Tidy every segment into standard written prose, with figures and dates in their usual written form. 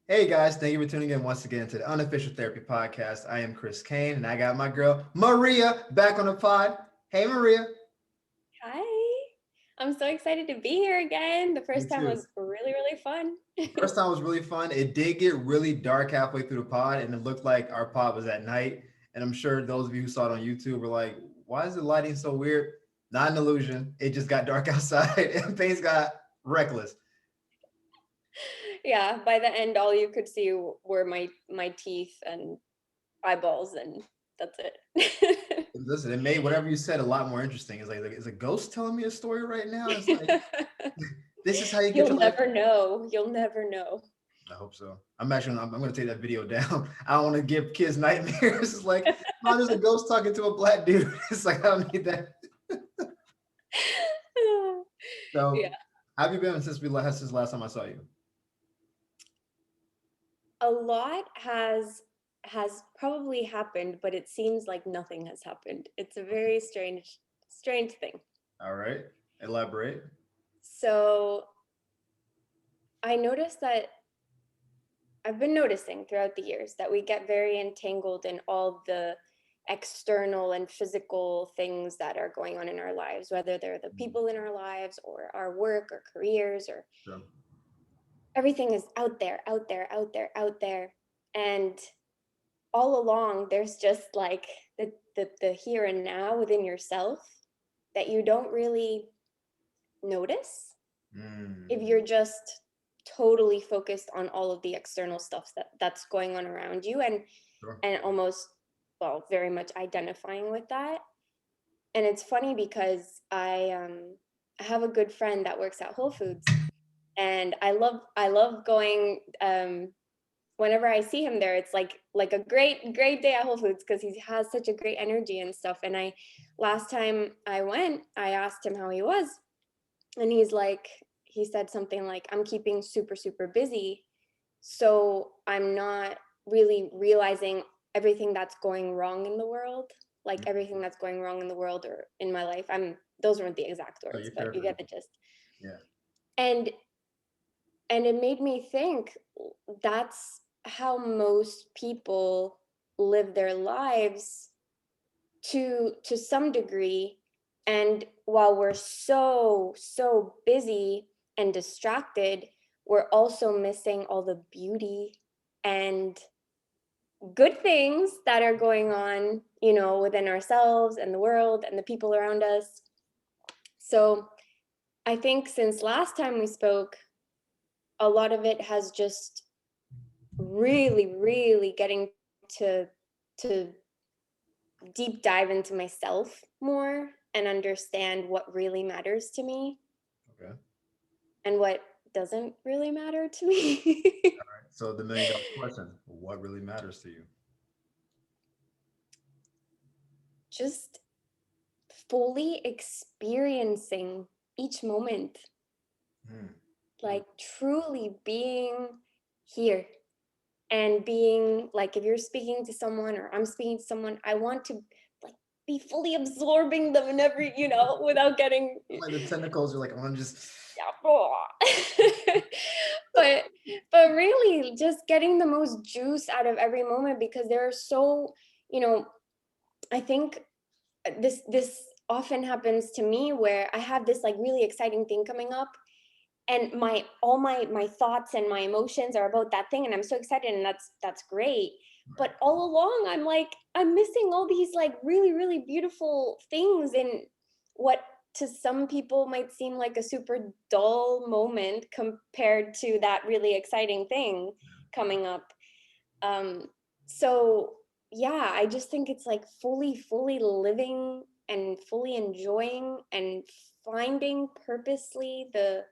Hey guys, thank you for tuning in once again to the Unofficial Therapy Podcast. I am Chris Kane and I got my girl Maria back on the pod. Hey Maria. Hi. I'm so excited to be here again. The Me first time too. was really, really fun. First time was really fun. It did get really dark halfway through the pod and it looked like our pod was at night. And I'm sure those of you who saw it on YouTube were like, why is the lighting so weird? Not an illusion. It just got dark outside and things got reckless. Yeah, by the end, all you could see were my teeth and eyeballs, and that's it. Listen, it made whatever you said a lot more interesting. It's like, is a ghost telling me a story right now? It's like, this is how you get You'll your life. never know. You'll never know. I hope so. I'm going to take that video down. I don't want to give kids nightmares. It's like, no, there's a ghost talking to a black dude. It's like, I don't need that. Yeah, So, how have you been since last time I saw you? a lot has probably happened, but it seems like nothing has happened. It's a very strange thing. All right. Elaborate. So I noticed that I've been noticing throughout the years that we get very entangled in all the external and physical things that are going on in our lives, whether they're the Mm, people in our lives or our work or careers, or sure. everything is out there, out there, out there, out there. And all along, there's just like the here and now within yourself that you don't really notice if Mm, you're just totally focused on all of the external stuff that's going on around you, sure. and almost, well, very much identifying with that. And it's funny because I have a good friend that works at Whole Foods, and I love going, whenever I see him there. It's like a great day at Whole Foods because he has such a great energy and stuff. And I last time I went, I asked him how he was, and he said something like, I'm keeping super busy, so I'm not really realizing everything that's going wrong in the world, like Mm, everything that's going wrong in the world or in my life. Those weren't the exact no, words, you're but you get the paraphrasing. gist. Yeah. and and it made me think, that's how most people live their lives to some degree. And while we're so busy and distracted, we're also missing all the beauty and good things that are going on, within ourselves and the world and the people around us. So I think since last time we spoke, a lot of it has just really getting to deep dive into myself more and understand what really matters to me Okay. All and what doesn't really matter to me. right. So, the $1 million question, what really matters to you? Just fully experiencing each moment, Mm, like truly being here, and being like, if you're speaking to someone or I'm speaking to someone, I want to like be fully absorbing them and every, without getting, like the tentacles are like, I'm just. yeah. but but really just getting the most juice out of every moment, because there are so, you know I think this often happens to me where I have this like really exciting thing coming up, and my thoughts and my emotions are about that thing, and I'm so excited, and that's great. Right. But all along, I'm missing all these like really beautiful things in what to some people might seem like a super dull moment compared to that really exciting thing coming up. Um so yeah, I just think it's like fully living and fully enjoying and finding purposely the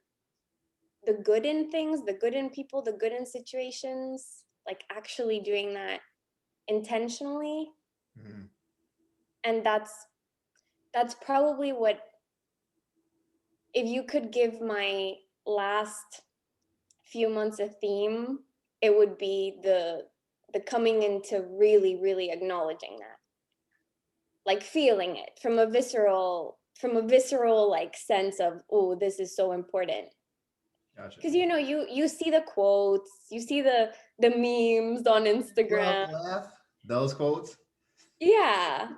good in things, the good in people, the good in situations, like actually doing that intentionally. Mhm. And that's probably what, if you could give my last few months a theme, it would be the coming into really acknowledging that, like feeling it from a visceral like sense of, oh, this is so important. Gotcha. Because you see the quotes, you see the memes on Love, Instagram. laugh. Those quotes. Yeah.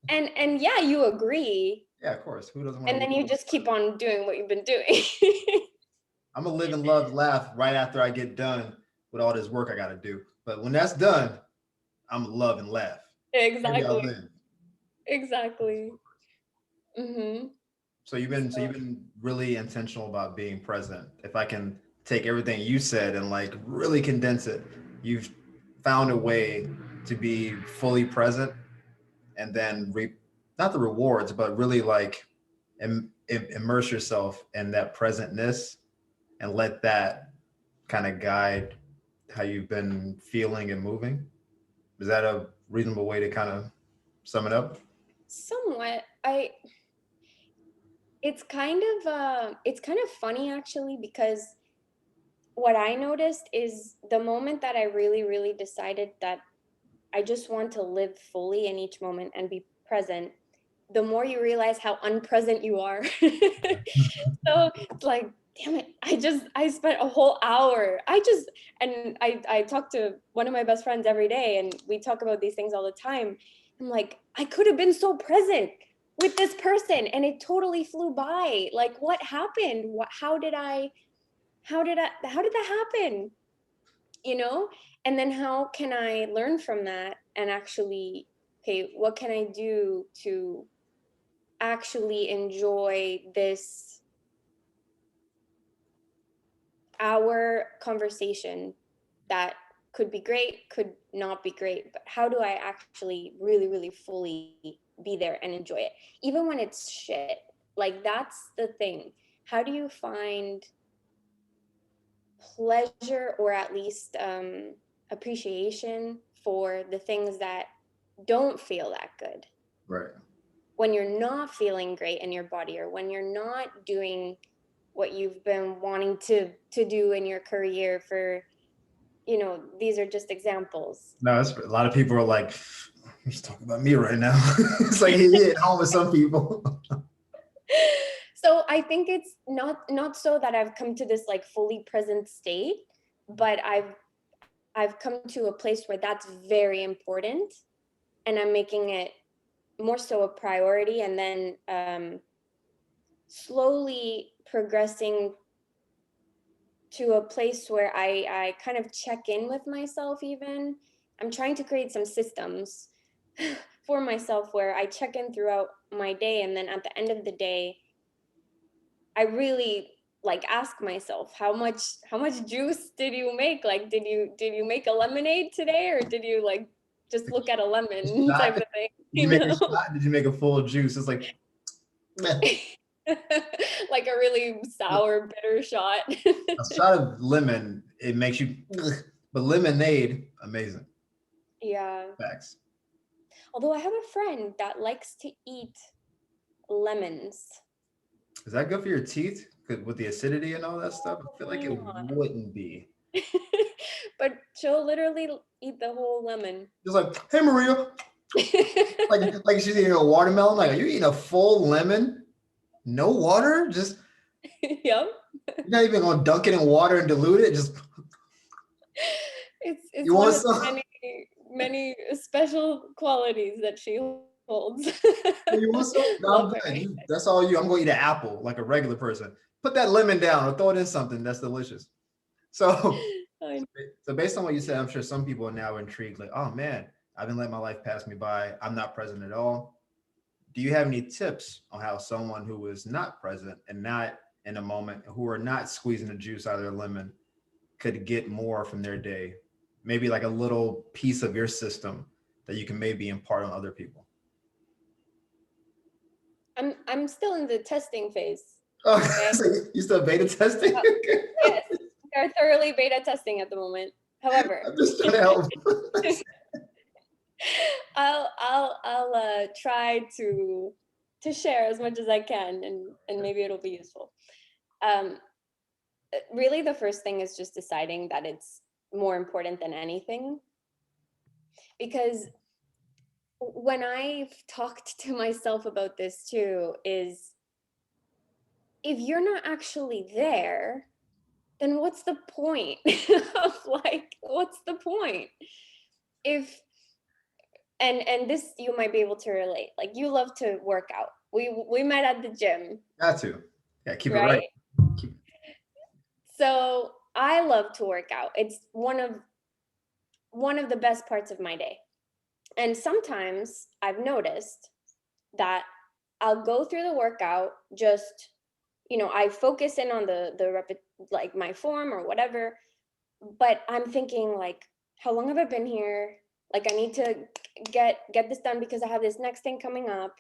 And yeah, you agree. Yeah, of course. Who doesn't want And to? then you just keep on doing what you've been doing. I'm gonna live and love, laugh right after I get done with all this work I got to do. But when that's done, I'm gonna love and laugh. Maybe I'll Exactly. live. Exactly. So you've So been really intentional about being present. If I can take everything you said and like really condense it, you've found a way to be fully present and then reap not the rewards, but really like immerse yourself in that presentness and let that kind of guide how you've been feeling and moving. Is that a reasonable way to kind of sum it up? somewhat, it's kind of funny actually, because what I noticed is the moment that I really, really decided that I just want to live fully in each moment and be present, the more you realize how unpresent you are. So it's like, damn it, I spent a whole hour. I talk to one of my best friends every day and we talk about these things all the time. I'm like, I could have been so present with this person and it totally flew by. Like, what happened? How did that happen? You know? And then how can I learn from that and actually, okay, what can I do to actually enjoy this hour conversation that could be great, could not be great, but how do I actually really, really fully be there and enjoy it? Even when it's shit. Like that's the thing. How do you find pleasure or at least appreciation for the things that don't feel that good? Right. When you're not feeling great in your body or when you're not doing what you've been wanting to do in your career for, these are just examples. No, it's, a lot of people are like, he's talking about me right now. It's like he hit home with some people. So I think it's not so that I've come to this like fully present state, but I've come to a place where that's very important and I'm making it more so a priority, and then slowly progressing to a place where I kind of check in with myself even. I'm trying to create some systems for myself where I check in throughout my day, and then at the end of the day, I really like ask myself how much juice did you make? Like did you make a lemonade today, or did you like just look at a lemon Shot? type of thing, Did you make a shot? Did you make a full juice? It's like, meh. like a really sour bitter shot. A shot of lemon, it makes you, but lemonade, amazing. Yeah. Facts. Although I have a friend that likes to eat lemons. Is that good for your teeth? 'Cause with the acidity and all that stuff, I feel like Probably it not. wouldn't be. But she'll literally eat the whole lemon. Just like, hey Maria, like she's eating a watermelon. Like, are you eating a full lemon? No water? Just Yep. you're not even gonna dunk it in water and dilute it. Just It's you one want of the some? many special qualities that she holds. You want some? No, Love I'm her. good. That's all you. I'm gonna eat an apple like a regular person. Put that lemon down or throw it in something that's delicious. So, I so based on what you said, I'm sure some people are now intrigued. Like, oh man, I've been letting my life pass me by. I'm not present at all. Do you have any tips on how someone who is not present and not in a moment, who are not squeezing the juice out of their lemon, could get more from their day? Maybe like a little piece of your system that you can maybe impart on other people. I'm still in the testing phase. Oh, Okay. so you still beta testing? Yes, we are thoroughly beta testing at the moment. However, I'm just trying to help. I'll try to share as much as I can, and maybe it'll be useful. Um, really, the first thing is just deciding that it's more important than anything, because when I've talked to myself about this too, is if you're not actually there, then what's the point? Of like, what's the point? If and this you might be able to relate. Like you love to work out. We met at the gym, Got to. Yeah, keep it right. right? Keep, So I love to work out. It's one of the best parts of my day. And sometimes I've noticed that I'll go through the workout, just, I focus in on like my form or whatever, but I'm thinking like, how long have I been here? Like I need to get this done because I have this next thing coming up.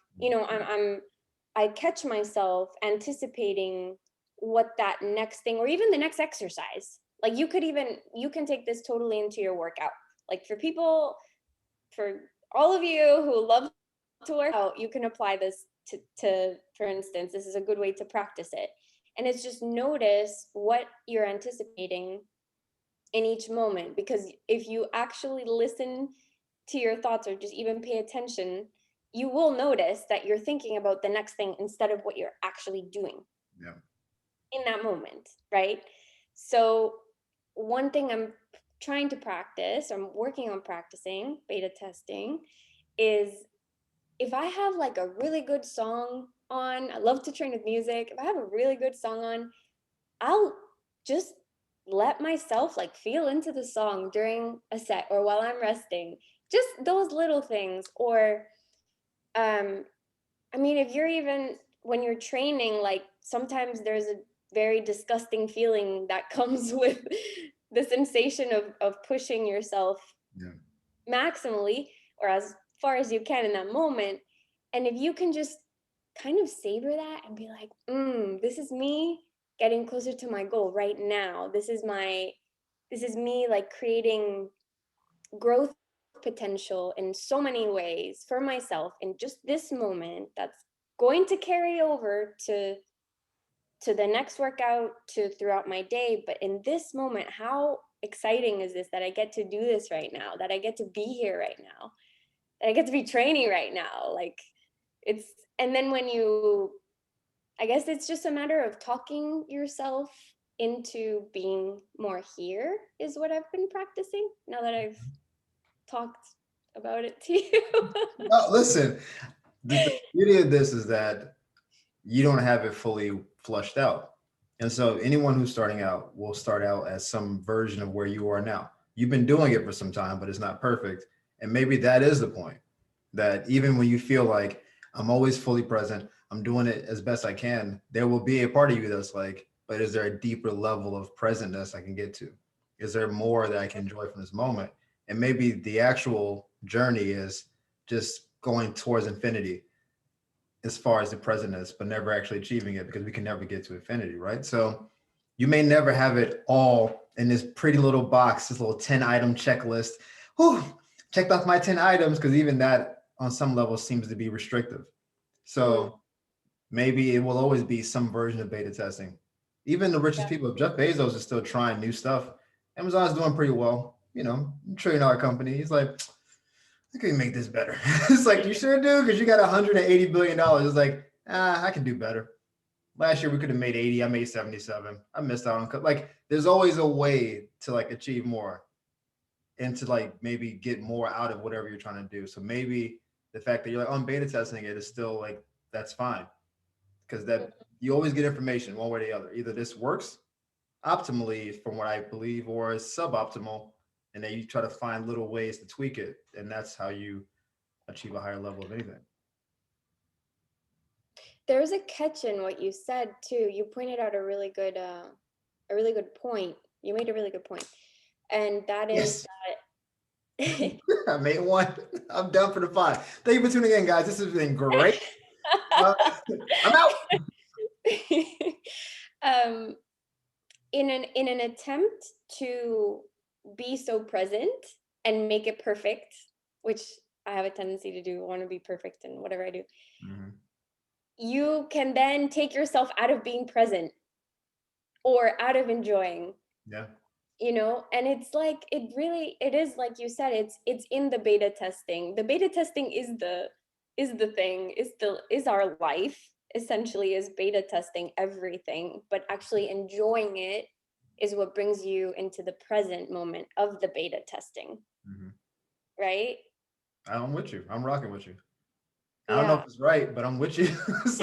I catch myself anticipating what that next thing or even the next exercise. Like you can take this totally into your workout. Like for all of you who love to work out, you can apply this to, for instance, this is a good way to practice it. And it's just notice what you're anticipating in each moment. Because if you actually listen to your thoughts or just even pay attention, you will notice that you're thinking about the next thing instead of what you're actually doing yeah. in that moment, right? So one thing I'm trying to practice, I'm working on practicing beta testing, is if I have like a really good song on, I love to train with music. If I have a really good song on, I'll just let myself like feel into the song during a set or while I'm resting. Just those little things. Or I mean, if you're even when you're training, like sometimes there's a very disgusting feeling that comes with the sensation of pushing yourself Yeah. maximally or as far as you can in that moment. And if you can just kind of savor that and be like, this is me getting closer to my goal right now. This is me like creating growth potential in so many ways for myself in just this moment that's going to carry over to the next workout, to throughout my day. But in this moment, how exciting is this that I get to do this right now, that I get to be here right now, that I get to be training right now. Like it's, and then I guess it's just a matter of talking yourself into being more here is what I've been practicing now that I've talked about it to you. No, listen, the beauty of this is that you don't have it fully flushed out. And so anyone who's starting out will start out as some version of where you are now. You've been doing it for some time, but it's not perfect. And maybe that is the point, that even when you feel like I'm always fully present, I'm doing it as best I can, there will be a part of you that's like, but is there a deeper level of presentness I can get to? Is there more that I can enjoy from this moment? And maybe the actual journey is just going towards infinity as far as the present is, but never actually achieving it because we can never get to infinity, right? So you may never have it all in this pretty little box, this little 10 item checklist. Whew, checked off my 10 items, because even that on some level seems to be restrictive. So maybe it will always be some version of beta testing. Even the richest Yeah. people, Jeff Bezos is still trying new stuff. Amazon's doing pretty well, $1 trillion company. He's like, I can make this better. It's like, you sure do? Because you got $180 billion. It's like, I can do better. Last year we could have made 80. I made 77. I missed out on like, there's always a way to like achieve more and to like maybe get more out of whatever you're trying to do. So maybe the fact that you're like, I'm beta testing it is still like, that's fine. Because that you always get information one way or the other. Either this works optimally from what I believe, or is suboptimal. And then you try to find little ways to tweak it. And that's how you achieve a higher level of anything. There's a catch in what you said too. You pointed out a really good point. You made a really good point. And that is Yes. that I made one. I'm done for the pod. Thank you for tuning in, guys. This has been great. I'm out. um in an attempt to be so present and make it perfect, which I have a tendency to do, I want to be perfect in whatever I do. Mhm. You can then take yourself out of being present or out of enjoying, Yeah. and it's like it is like you said, it's in the beta testing. The beta testing is the thing, is our life essentially, is beta testing everything, but actually enjoying it is what brings you into the present moment of the beta testing, Mhm. right? I'm with you. I'm rocking with you. I don't know if Yeah. it's right, but I'm with you. It's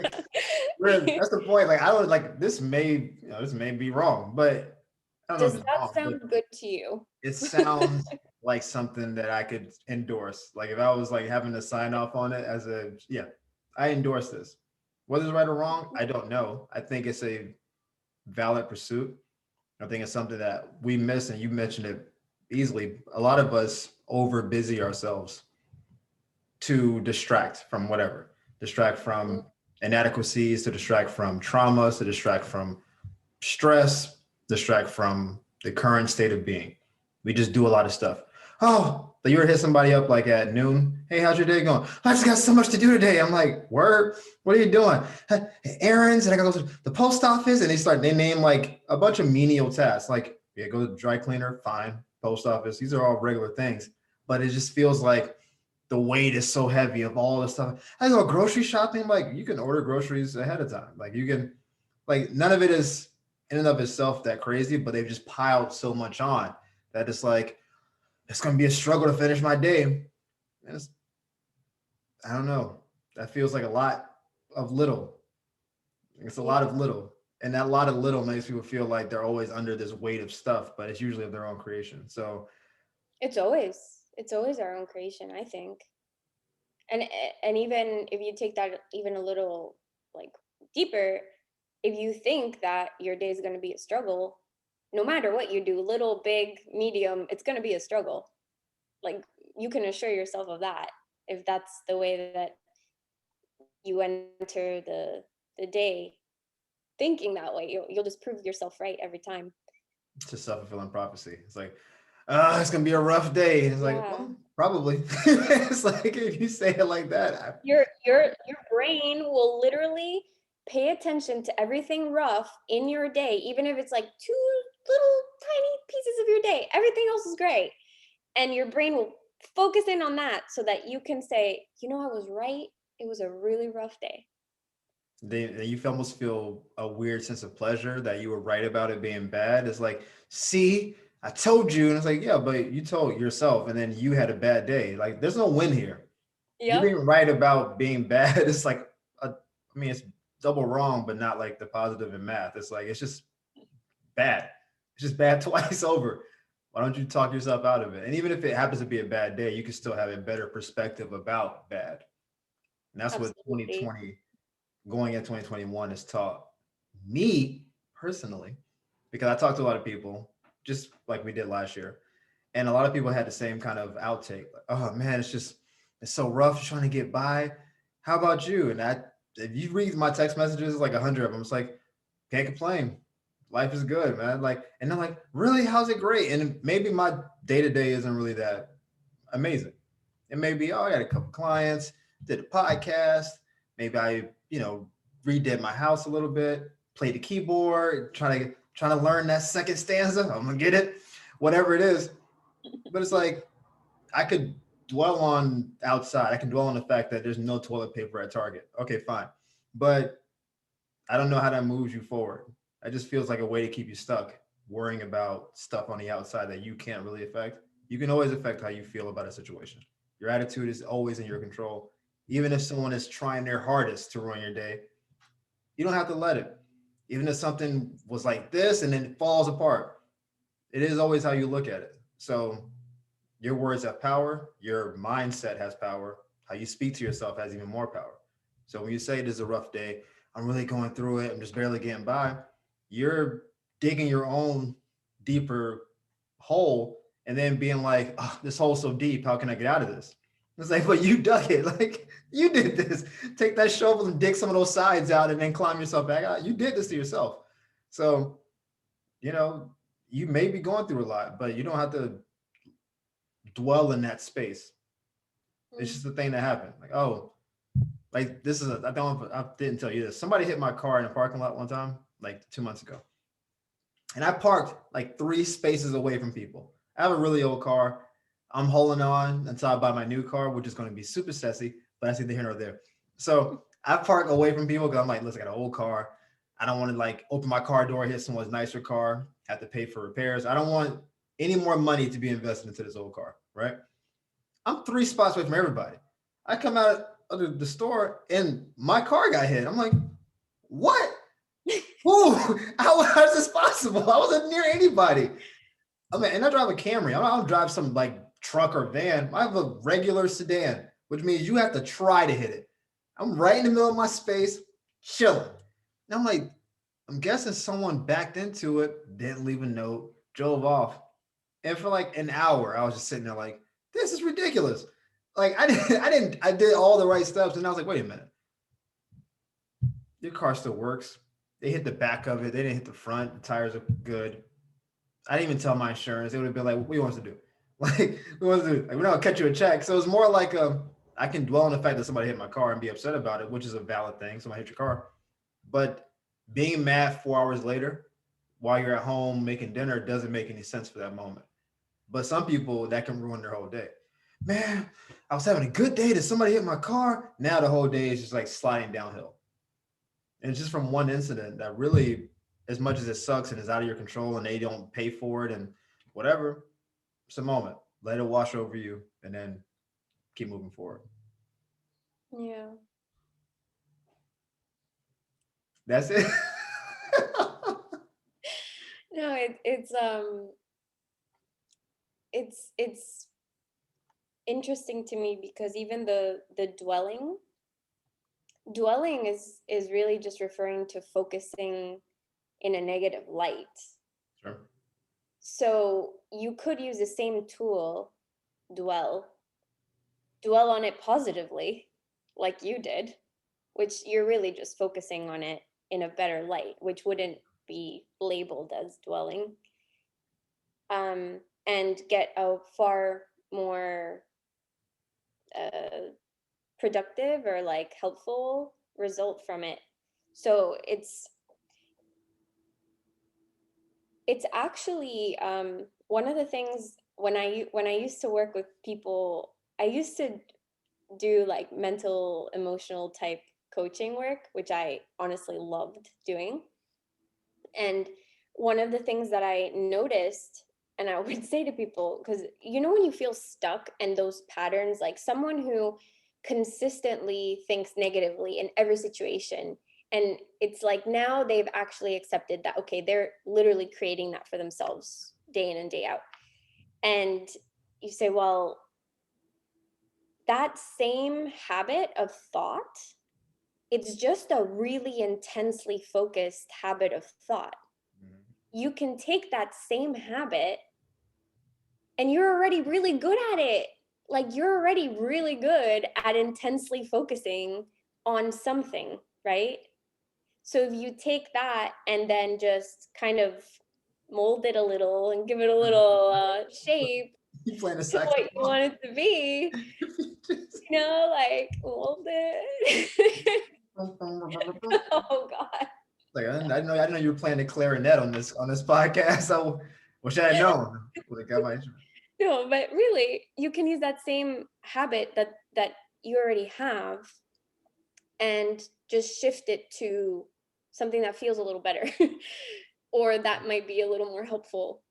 like, that's the point. Like, I don't like this may, this may be wrong, but I don't know if Does it's that wrong, but sound good to you? it sounds like something that I could endorse. Like if I was like having to sign off on it as a, yeah, I endorse this. Whether it's right or wrong, I don't know. I think it's a valid pursuit. I think it's something that we miss, and you mentioned it easily. A lot of us over busy ourselves to distract from whatever, distract Mm. from inadequacies, to distract from traumas, to distract from stress, distract from the current state of being. We just do a lot of stuff. Oh, but you ever hit somebody up like at noon? Hey, how's your day going? I just got so much to do today. I'm like, word, what are you doing? Errands, and I gotta go to the post office. And they name like a bunch of menial tasks. Like, yeah, go to the dry cleaner, fine. Post office, these are all regular things. But it just feels like the weight is so heavy of all this stuff. I go grocery shopping, like you can order groceries ahead of time. Like you can, like none of it is in and of itself that crazy, but they've just piled so much on that it's like it's gonna be a struggle to finish my day. And it's, I don't know. That feels like a lot of little. It's a lot of Yeah. little. And that lot of little makes people feel like they're always under this weight of stuff, but it's usually of their own creation. So It's always our own creation, I think. And even if you take that even a little like deeper, if you think that your day is going to be a struggle, no matter what you do, little, big, medium, it's going to be a struggle. Like you can assure yourself of that if that's the way that you enter the day thinking that way. You'll just prove yourself right every time. it's just self-fulfilling prophecy. It's like, it's gonna be a rough day. And it's like, Yeah. well, probably. It's like if you say it like that, Your brain will literally pay attention to everything rough in your day, even if it's like two little tiny pieces of your day. Everything else is great. And your brain will focus in on that so that you can say, you know, I was right. It was a really rough day. you almost feel a weird sense of pleasure that you were right about it being bad. It's like, see, I told you. And it's like, yeah, but you told yourself and then you had a bad day. Like, there's no win here. You Yep. being right about being bad, it's like, I mean, it's double wrong, but not like the positive in math. It's like, it's just bad. It's just bad twice over. Why don't you talk yourself out of it? And even if it happens to be a bad day, you can still have a better perspective about bad. And that's what Absolutely. 2020 going at 2021 has taught me personally, because I talked to a lot of people, just like we did last year. And a lot of people had the same kind of outtake. Like, oh man, it's so rough trying to get by. How about you? And if you read my text messages, it's like 100 of them. It's like, can't complain. Life is good, man. Like, and they're like, really? How's it great? And maybe my day to day isn't really that amazing. It may be, oh, I got a couple clients, did a podcast. Maybe I, redid my house a little bit, played the keyboard, trying to learn that second stanza. I'm gonna get it, whatever it is. But it's like I could dwell on outside. I can dwell on the fact that there's no toilet paper at Target. Okay, fine. But I don't know how that moves you forward. It just feels like a way to keep you stuck, worrying about stuff on the outside that you can't really affect. You can always affect how you feel about a situation. Your attitude is always in your control. Even if someone is trying their hardest to ruin your day, you don't have to let it. Even if something was like this and then it falls apart, it is always how you look at it. So your words have power, your mindset has power, how you speak to yourself has even more power. So when you say it is a rough day, I'm really going through it, I'm just barely getting by, you're digging your own deeper hole and then being like, oh, this hole's so deep, how can I get out of this? It's like, but you dug it. Like you did this. Take that shovel and dig some of those sides out and then climb yourself back out. You did this to yourself. So, you know, you may be going through a lot, but you don't have to dwell in that space. It's Mm. just the thing that happened. Like, oh, like this is I didn't tell you this. Somebody hit my car in a parking lot one time, like 2 months ago. And I parked like 3 spaces away from people. I have a really old car. I'm holding on until I buy my new car, which is going to be super sassy, but that's neither here nor there. So I park away from people because I'm like, listen, I got an old car. I don't want to like open my car door, hit someone's nicer car, have to pay for repairs. I don't want any more money to be invested into this old car, right? I'm 3 spots away from everybody. I come out of the store and my car got hit. I'm like, what? Who? How is this possible? I wasn't near anybody. I mean, and I drive a Camry. I don't drive some like truck or van. I have a regular sedan, which means you have to try to hit it. I'm right in the middle of my space, chilling. And I'm like, I'm guessing someone backed into it, didn't leave a note, drove off. And for like an hour, I was just sitting there like, this is ridiculous. Like I did all the right steps. And I was like, wait a minute. Your car still works. They hit the back of it. They didn't hit the front. The tires are good. I didn't even tell my insurance. They would have been like, what do you want us to do? Like, we want to do, like, we're not gonna cut you a check. So it's more like I can dwell on the fact that somebody hit my car and be upset about it, which is a valid thing. Somebody hit your car. But being mad 4 hours later while you're at home making dinner doesn't make any sense for that moment. But some people that can ruin their whole day. Man, I was having a good day. Did somebody hit my car? Now the whole day is just like sliding downhill. And it's just from one incident that really, as much as it sucks and is out of your control and they don't pay for it and whatever, it's a moment. Let it wash over you and then keep moving forward. Yeah. That's it. No, it's interesting to me because even the dwelling is really just referring to focusing in a negative light. Sure. So you could use the same tool, dwell on it positively, like you did, which you're really just focusing on it in a better light, which wouldn't be labeled as dwelling, and get a far more productive or like helpful result from it. So it's actually one of the things when I used to work with people, I used to do like mental emotional type coaching work, which I honestly loved doing. And one of the things that I noticed, and I would say to people, because when you feel stuck and those patterns, like someone who consistently thinks negatively in every situation, and it's like now they've actually accepted that, okay, they're literally creating that for themselves day in and day out. And you say, well, that same habit of thought, it's just a really intensely focused habit of thought. You can take that same habit and you're already really good at it. Like you're already really good at intensely focusing on something, right? So if you take that and then just kind of mold it a little and give it a little shape You playing the to what you saxophone. want it to be, like mold it. Oh God. Like I didn't know you were playing the clarinet on this podcast. So wish I had known. Would have got my instrument. No, but really, you can use that same habit that you already have and just shift it to something that feels a little better or that might be a little more helpful.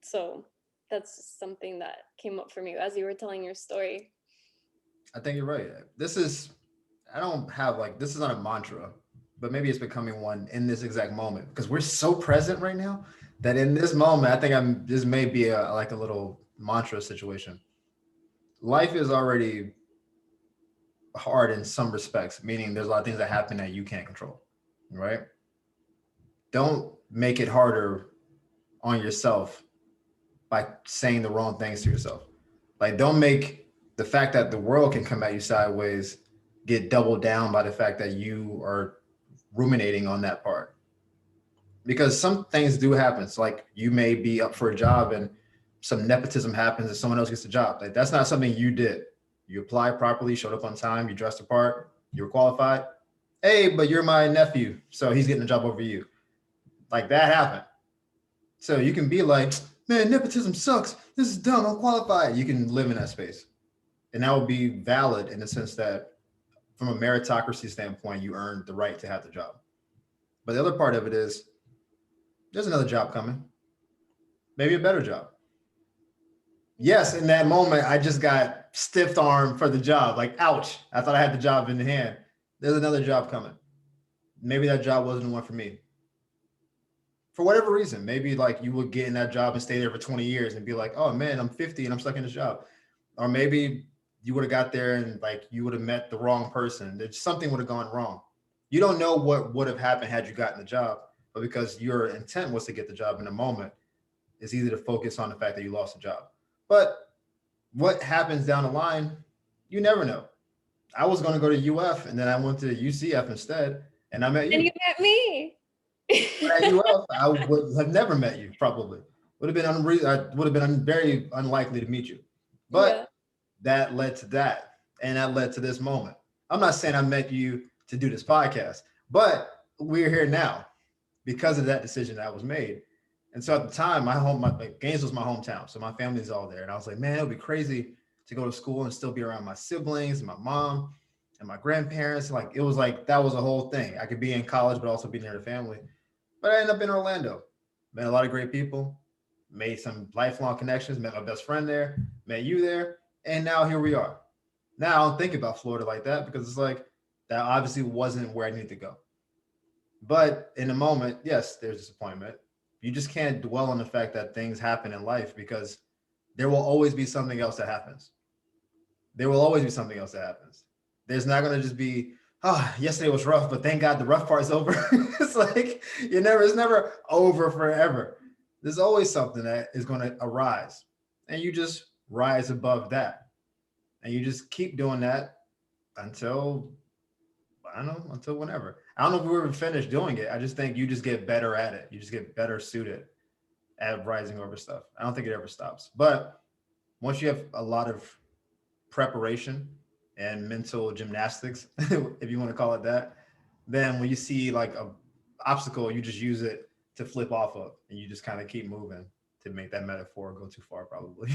So that's something that came up for me as you were telling your story. I think you're right. I don't have like, this is not a mantra, but maybe it's becoming one in this exact moment because we're so present right now that in this moment, I think this may be like a little mantra situation. Life is already hard in some respects, meaning there's a lot of things that happen that you can't control, right? Don't make it harder on yourself by saying the wrong things to yourself. Like, don't make the fact that the world can come at you sideways get doubled down by the fact that you are ruminating on that part. Because some things do happen. So like you may be up for a job and some nepotism happens and someone else gets the job. Like that's not something you did. You applied properly, showed up on time, you dressed the part, you were qualified. Hey, but you're my nephew, so he's getting the job over you. Like that happened. So you can be like, man, nepotism sucks. This is dumb. I'm qualified. You can live in that space. And that would be valid in the sense that from a meritocracy standpoint, you earned the right to have the job. But the other part of it is there's another job coming, maybe a better job. Yes, in that moment, I just got stiff arm for the job. Like, ouch, I thought I had the job in the hand. There's another job coming. Maybe that job wasn't the one for me. For whatever reason, maybe like you would get in that job and stay there for 20 years and be like, oh man, I'm 50 and I'm stuck in this job. Or maybe you would have got there and like you would have met the wrong person. Something would have gone wrong. You don't know what would have happened had you gotten the job, but because your intent was to get the job in the moment, it's easy to focus on the fact that you lost the job. But what happens down the line, you never know. I was going to go to UF and then I went to UCF instead, and I met And you. you met me. But at UF, I would have never met you. Probably would have been I would have been very unlikely to meet you. But Yeah. that led to that, and that led to this moment. I'm not saying I met you to do this podcast, but we're here now because of that decision that was made. And so at the time, like, Gainesville was my hometown, so my family's all there, and I was like, man, it would be crazy to go to school and still be around my siblings and my mom and my grandparents. Like it was like that was a whole thing. I could be in college, but also be near the family. But I ended up in Orlando, met a lot of great people, made some lifelong connections, met my best friend there, met you there, and now here we are. Now I don't think about Florida like that because it's like that obviously wasn't where I needed to go. But in the moment, yes, there's disappointment. You just can't dwell on the fact that things happen in life because there will always be something else that happens. There will always be something else that happens. There's not going to just be, oh, yesterday was rough, but thank God the rough part's over. It's like it's never over forever. There's always something that is going to arise, and you just rise above that, and you just keep doing that until I don't know, until whenever. I don't know if we ever finished doing it. I just think you just get better at it. You just get better suited at rising over stuff. I don't think it ever stops. But once you have a lot of preparation and mental gymnastics, if you want to call it that, then when you see like a obstacle, you just use it to flip off of, and you just kind of keep moving to make that metaphor go too far, probably.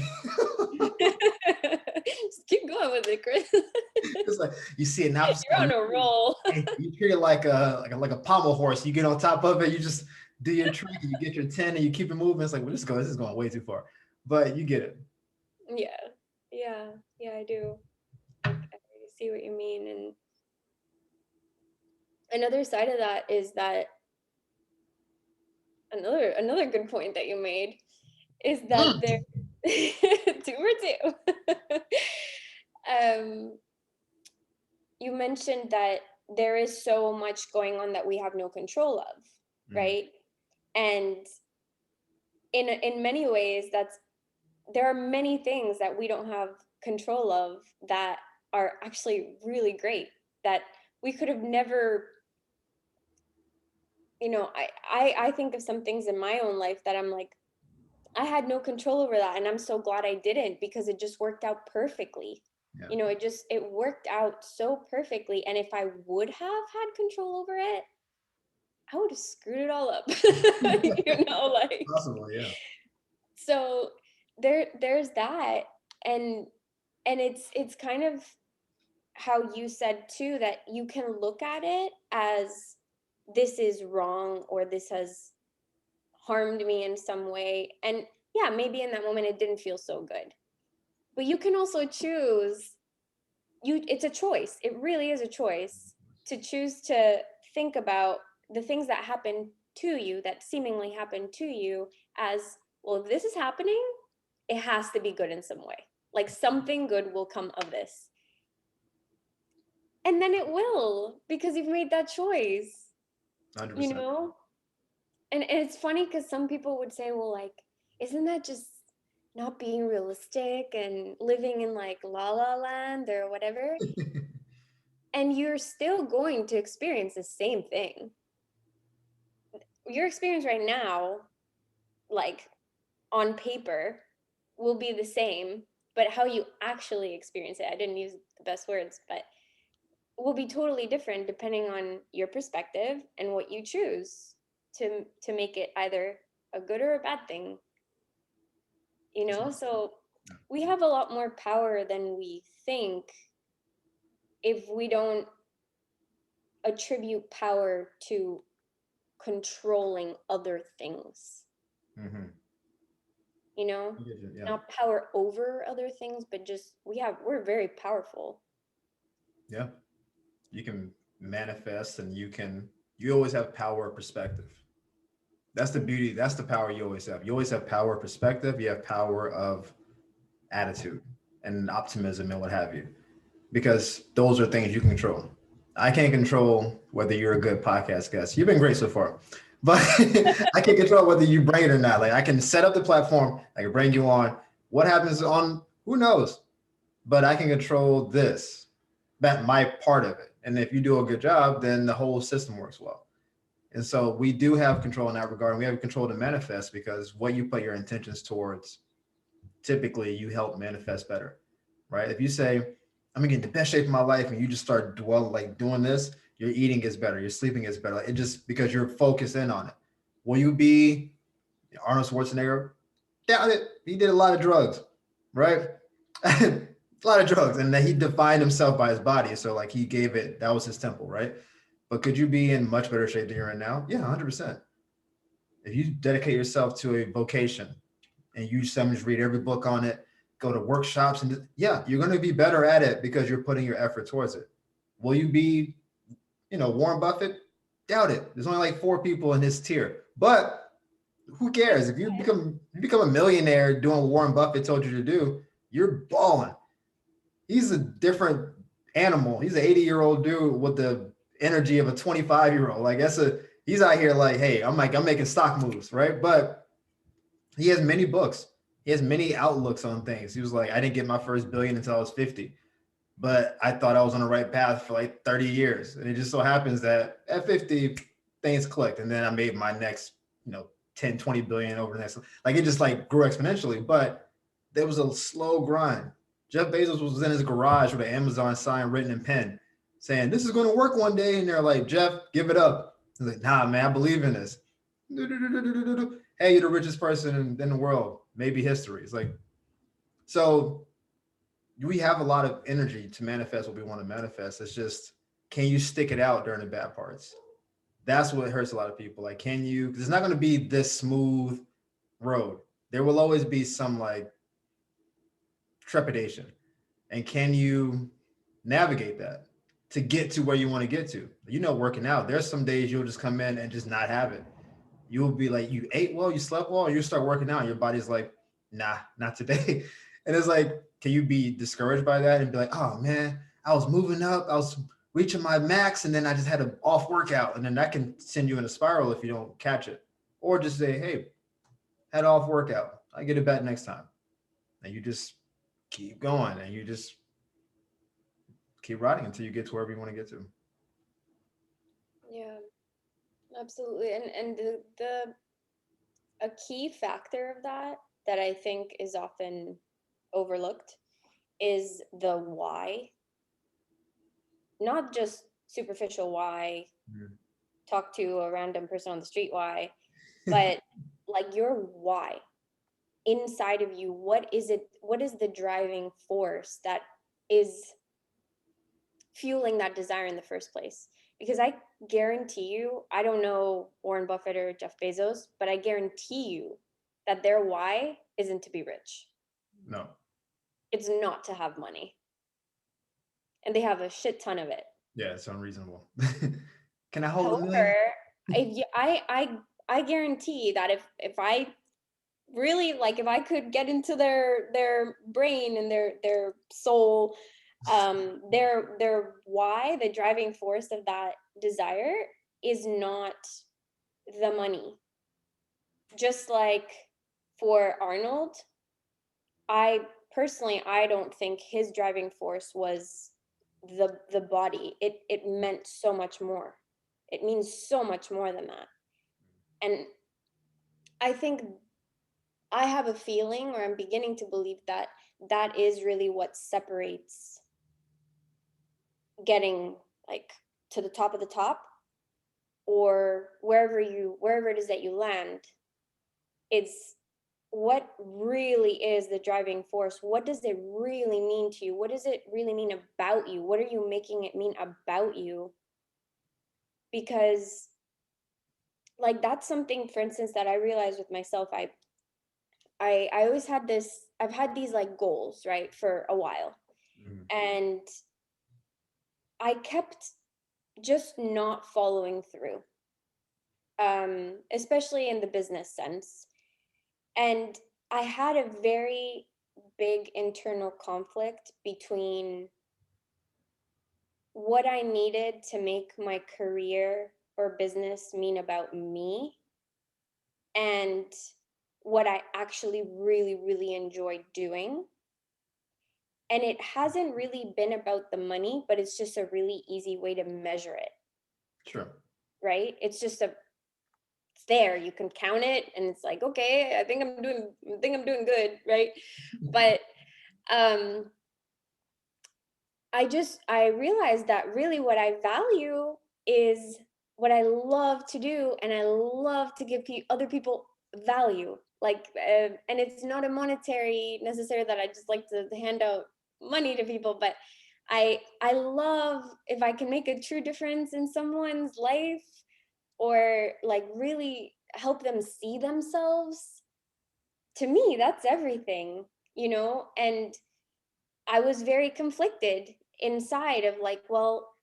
Just keep going with it, Chris. It's like you see an obstacle, You're on a roll. you treat it like a pommel horse. You get on top of it, you just do your trick, and you get your 10, and you keep it moving. It's like, well, this is going way too far, but you get it. Yeah. Yeah, I do. I see what you mean. And another side of that is that another good point that you made is that there two for two. um you mentioned that there is so much going on that we have no control of, right? And in many ways there are many things that we don't have control of that are actually really great that we could have never, I think of some things in my own life that I'm like, I had no control over that, and I'm so glad I didn't, because it just worked out perfectly. Yeah. It worked out so perfectly, and if I would have had control over it, I would have screwed it all up. Like, Possible, yeah. so there's that. And it's kind of how you said too, that you can look at it as this is wrong, or this has harmed me in some way. And yeah, maybe in that moment it didn't feel so good, but you can also choose, it's a choice, it really is a choice to choose to think about the things that happen to you, that seemingly happen to you, as, well, if this is happening, it has to be good in some way, like something good will come of this. And then it will, because you've made that choice. 100%. And it's funny because some people would say, well, like, isn't that just not being realistic and living in like la la land or whatever? And you're still going to experience the same thing. Your experience right now, like on paper, will be the same, but how you actually experience it, I didn't use the best words, but will be totally different depending on your perspective and what you choose to make it either a good or a bad thing. So we have a lot more power than we think if we don't attribute power to controlling other things, Mm-hmm. you know? Yeah. Not power over other things, but just we're very powerful. Yeah. You can manifest and you always have power of perspective. That's the beauty. That's the power you always have. You always have power of perspective. You have power of attitude and optimism and what have you, because those are things you can control. I can't control whether you're a good podcast guest. You've been great so far, but I can control whether you bring it or not. Like I can set up the platform, I can bring you on. What happens on who knows? But I can control this, that my part of it. And if you do a good job, then the whole system works well. And so we do have control in that regard. And we have control to manifest because what you put your intentions towards, typically you help manifest better, right? If you say, I'm gonna get in the best shape of my life, and you just start like doing this, your eating gets better, your sleeping gets better. Like it just because you're focused in on it. Will you be Arnold Schwarzenegger? Doubt it. He did a lot of drugs, right? A lot of drugs, and then he defined himself by his body. So like he gave it, that was his temple, right? But could you be in much better shape than you're in now? Yeah, 100%. If you dedicate yourself to a vocation and you just read every book on it, go to workshops, and yeah, you're going to be better at it because you're putting your effort towards it. Will you be, Warren Buffett? Doubt it. There's only like 4 people in his tier. But who cares? If you become a millionaire doing what Warren Buffett told you to do, you're balling. He's a different animal. He's an 80-year-old dude with the energy of a 25-year-old. Like he's out here like, hey, I'm making stock moves, right? But he has many books. He has many outlooks on things. He was like, I didn't get my first billion until I was 50, but I thought I was on the right path for like 30 years. And it just so happens that at 50, things clicked. And then I made my next, 10, 20 billion over the next, like it just like grew exponentially, but there was a slow grind. Jeff Bezos was in his garage with an Amazon sign written in pen saying, this is going to work one day. And they're like, Jeff, give it up. He's like, nah, man, I believe in this. Hey, you're the richest person in the world, maybe history. It's like, so we have a lot of energy to manifest what we want to manifest. It's just, can you stick it out during the bad parts? That's what hurts a lot of people. Like, can you, because it's not going to be this smooth road. There will always be some like trepidation. And can you navigate that to get to where you want to get to? Working out, there's some days you'll just come in and just not have it. You'll be like, you ate well, you slept well, and you start working out. Your body's like, nah, not today. And it's like, can you be discouraged by that and be like, oh man, I was moving up, I was reaching my max, and then I just had an off workout. And then that can send you in a spiral if you don't catch it. Or just say, hey, had an off workout. I get it back next time. And you just keep going and you just keep riding until you get to wherever you want to get to. Yeah, absolutely. And the a key factor of that I think is often overlooked is the why. Not just superficial why, Mhm. talk to a random person on the street why, but like your why inside of you. What is it? What is the driving force that is fueling that desire in the first place? Because I guarantee you, I don't know Warren Buffett or Jeff Bezos, but I guarantee you that their why isn't to be rich. No. It's not to have money. And they have a shit ton of it. Yeah, it's unreasonable. Can I hold a million? However, I guarantee that if I really like, if I could get into their brain and their soul, their why, the driving force of that desire is not the money. Just like for Arnold, I personally, I don't think his driving force was the body. It meant so much more. It means so much more than that. And I think I have a feeling, or I'm beginning to believe, that that is really what separates getting like to the top of the top, or wherever it is that you land. It's what really is the driving force. What does it really mean to you? What does it really mean about you? What are you making it mean about you? Because like that's something, for instance, that I realized with myself. I always had this, I've had these like goals, right, for a while. Mhm. And I kept just not following through, especially in the business sense. And I had a very big internal conflict between what I needed to make my career or business mean about me and what I actually really, really enjoyed doing. And it hasn't really been about the money, but it's just a really easy way to measure it, Sure. right? It's there, you can count it and it's like, okay, I think I'm doing good, right? But um I realized that really what I value is what I love to do, and I love to give other people value. Like, and it's not a monetary necessary that I just like to hand out money to people, but I love if I can make a true difference in someone's life, or like really help them see themselves. To me, that's everything, you know? And I was very conflicted inside of like, well,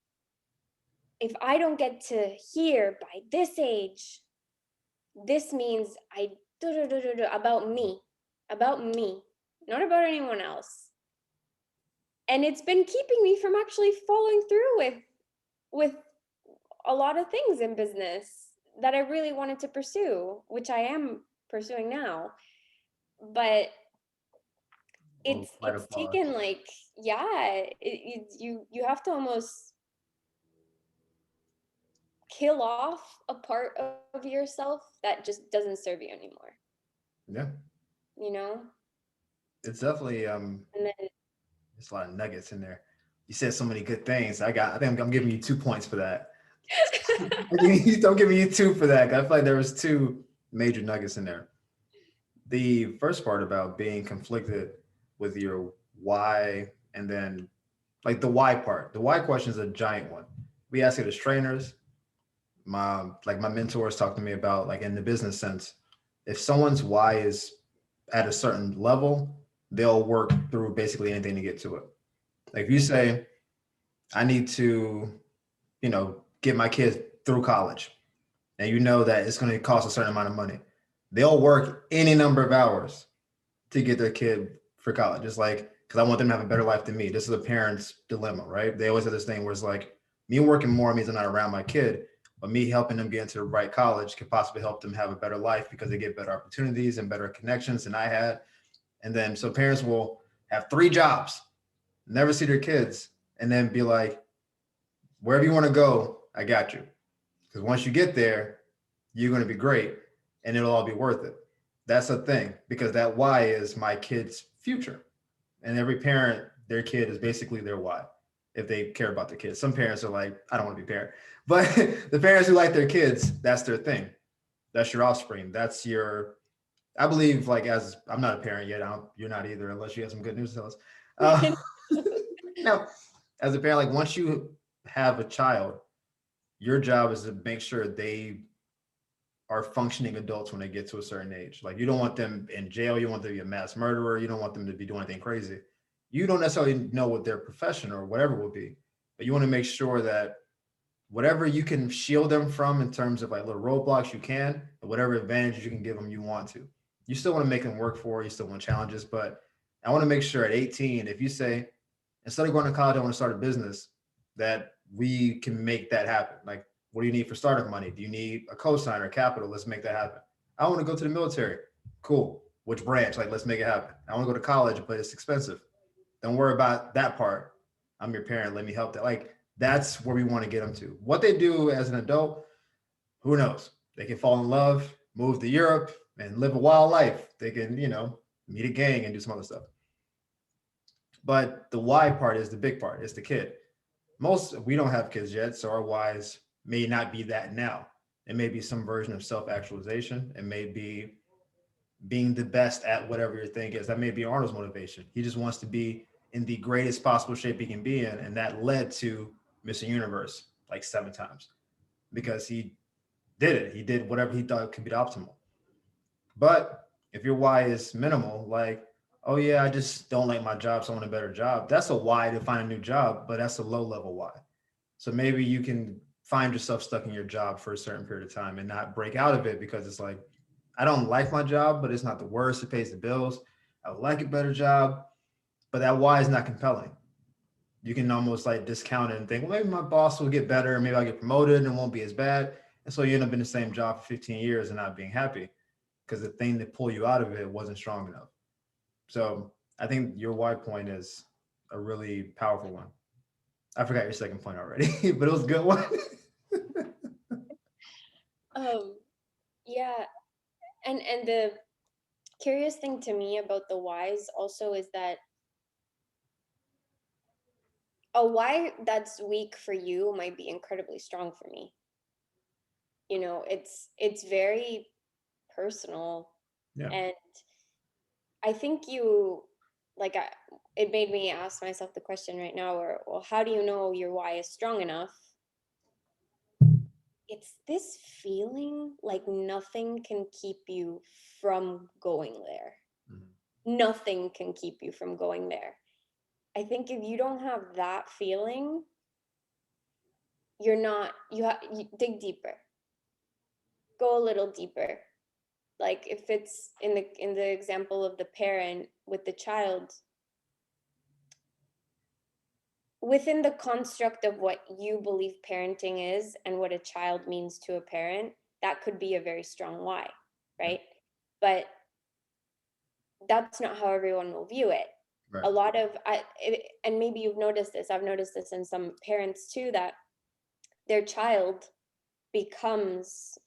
if I don't get to here by this age, this means I about me, not about anyone else. And it's been keeping me from actually following through with a lot of things in business that I really wanted to pursue, which I am pursuing now. But Well, quite it's applause. taken like, yeah, you have to almost kill off a part of yourself that just doesn't serve you anymore, Yeah, you know? it's definitely And then there's a lot of nuggets in there. You said so many good things. I think I'm giving you 2 points for that. Don't give me 2 for that. I feel like there was 2 major nuggets in there. The first part about being conflicted with your why, and then like the why part. The why question is a giant one. We ask it as trainers. My mentors talk to me about, like, in the business sense, if someone's why is at a certain level, they'll work through basically anything to get to it. Like if you say, I need to, get my kids through college, and you know that it's going to cost a certain amount of money, they'll work any number of hours to get their kid for college. It's like, because I want them to have a better life than me. This is a parent's dilemma, right? They always have this thing where it's like, me working more means I'm not around my kid, but me helping them get into the right college could possibly help them have a better life because they get better opportunities and better connections than I had. And then so parents will have 3 jobs, never see their kids, and then be like, wherever you want to go, I got you. Because once you get there, you're going to be great and it'll all be worth it. That's the thing, because that why is my kid's future. And every parent, their kid is basically their why if they care about the kids. Some parents are like, I don't want to be a parent. But the parents who like their kids, that's their thing. That's your offspring. That's your, I believe, like, as I'm not a parent yet, you're not either, unless you have some good news to tell us. Uh, now, as a parent, like, once you have a child, your job is to make sure they are functioning adults when they get to a certain age. Like, you don't want them in jail. You want them to be a mass murderer. You don't want them to be doing anything crazy. You don't necessarily know what their profession or whatever will be, but you want to make sure that whatever you can shield them from in terms of like little roadblocks, you can, and whatever advantages you can give them, you want to. You still want to make them work for. You still want challenges, but I want to make sure at 18, if you say, instead of going to college, I want to start a business, that we can make that happen. Like, what do you need for startup money? Do you need a cosigner, capital? Let's make that happen. I want to go to the military. Cool. Which branch? Like, let's make it happen. I want to go to college, but it's expensive. Don't worry about that part. I'm your parent. Let me help that. Like, that's where we want to get them to. What they do as an adult, who knows? They can fall in love, move to Europe, and live a wild life. They can, meet a gang and do some other stuff. But the why part is the big part. It's the kid. Most, we don't have kids yet, so our whys may not be that now. It may be some version of self-actualization. It may be being the best at whatever your thing is. That may be Arnold's motivation. He just wants to be in the greatest possible shape he can be in, and that led to Mr. Universe like 7 times because he did it. He did whatever he thought could be optimal. But if your why is minimal, like, oh yeah, I just don't like my job, so I want a better job. That's a why to find a new job, but that's a low level why. So maybe you can find yourself stuck in your job for a certain period of time and not break out of it because it's like, I don't like my job, but it's not the worst. It pays the bills. I would like a better job, but that why is not compelling. You can almost like discount it and think, well, maybe my boss will get better, maybe I'll get promoted and it won't be as bad. And so you end up in the same job for 15 years and not being happy because the thing that pulled you out of it wasn't strong enough. So I think your why point is a really powerful one. I forgot your second point already, but it was a good one. Um, yeah, and the curious thing to me about the whys also is that a why that's weak for you might be incredibly strong for me. You know, it's very personal, Yeah. and I think you like I, it made me ask myself the question right now, or well, how do you know your why is strong enough? It's this feeling like nothing can keep you from going there. Mhm. Nothing can keep you from going there. I think if you don't have that feeling, you're not, you dig deeper, go a little deeper. Like if it's in the example of the parent with the child, within the construct of what you believe parenting is and what a child means to a parent, that could be a very strong why, Yeah. right? But that's not how everyone will view it. Right. A lot of and maybe you've noticed this, I've noticed this in some parents too, that their child becomes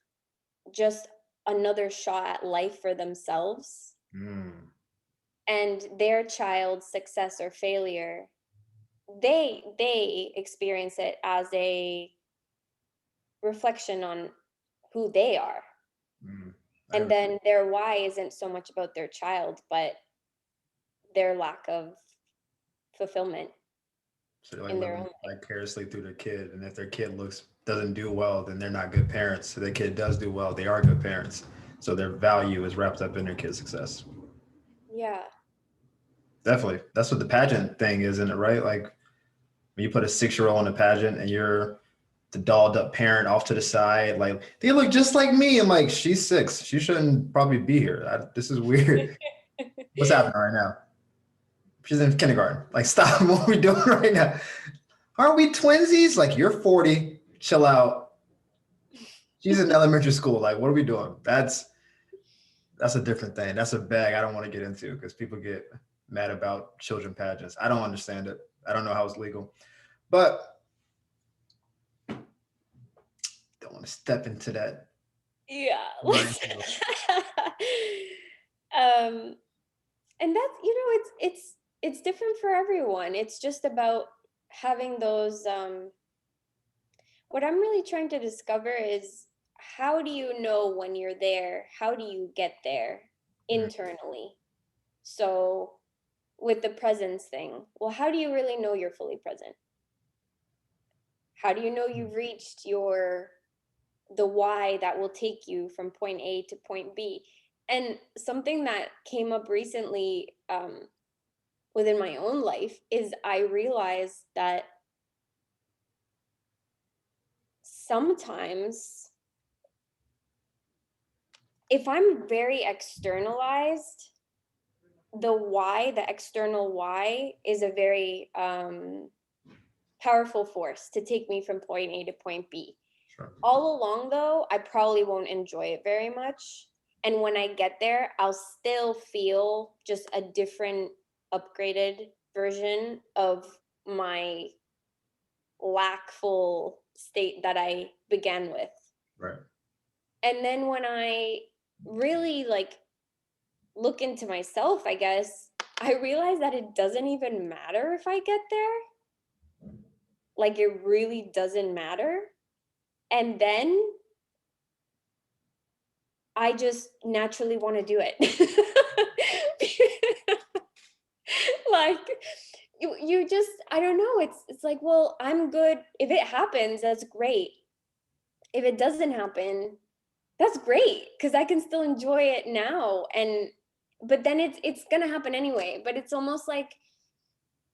just another shot at life for themselves, Mm. and their child's success or failure, they experience it as a reflection on who they are. Mm. I And then their why isn't so much about their child, but their lack of fulfillment So they're like in their living own life. vicariously through their kid, and if their kid looks doesn't do well, then they're not good parents. So their kid does do well, they are good parents. So their value is wrapped up in their kid's success. Yeah. Definitely, that's what the pageant thing is, isn't it? Right? Like when you put a 6-year-old in a pageant and you're the dolled up parent off to the side, like they look just like me. I'm like, she's 6. She shouldn't probably be here. This is weird. What's happening right now? She's in kindergarten. Like, stop. What are we doing right now? Aren't we twinsies? Like, you're 40. Chill out. She's in elementary school. Like, what are we doing? That's a different thing. That's a bag I don't want to get into because people get mad about children pageants. I don't understand it. I don't know how it's legal, but don't want to step into that. Yeah. Right. um and that's, you know, it's different for everyone. It's just about having those what I'm really trying to discover is, how do you know when you're there? How do you get there internally? So with the presence thing, well, how do you really know you're fully present? How do you know you've reached the why that will take you from point A to point B? And something that came up recently within my own life is I realized that sometimes if I'm very externalized, the external why is a very powerful force to take me from point A to point B. Sure. All along, though, I probably won't enjoy it very much. And when I get there, I'll still feel just a different, upgraded version of my lackful state that I began with. Right. And then when I really like look into myself, I guess, I realize that it doesn't even matter if I get there. Like it really doesn't matter. And then I just naturally want to do it. Like you just, I don't know, it's like, well, I'm good if it happens, that's great. if it doesn't happen, that's great because I can still enjoy it now. And but then it's gonna happen anyway. But it's almost like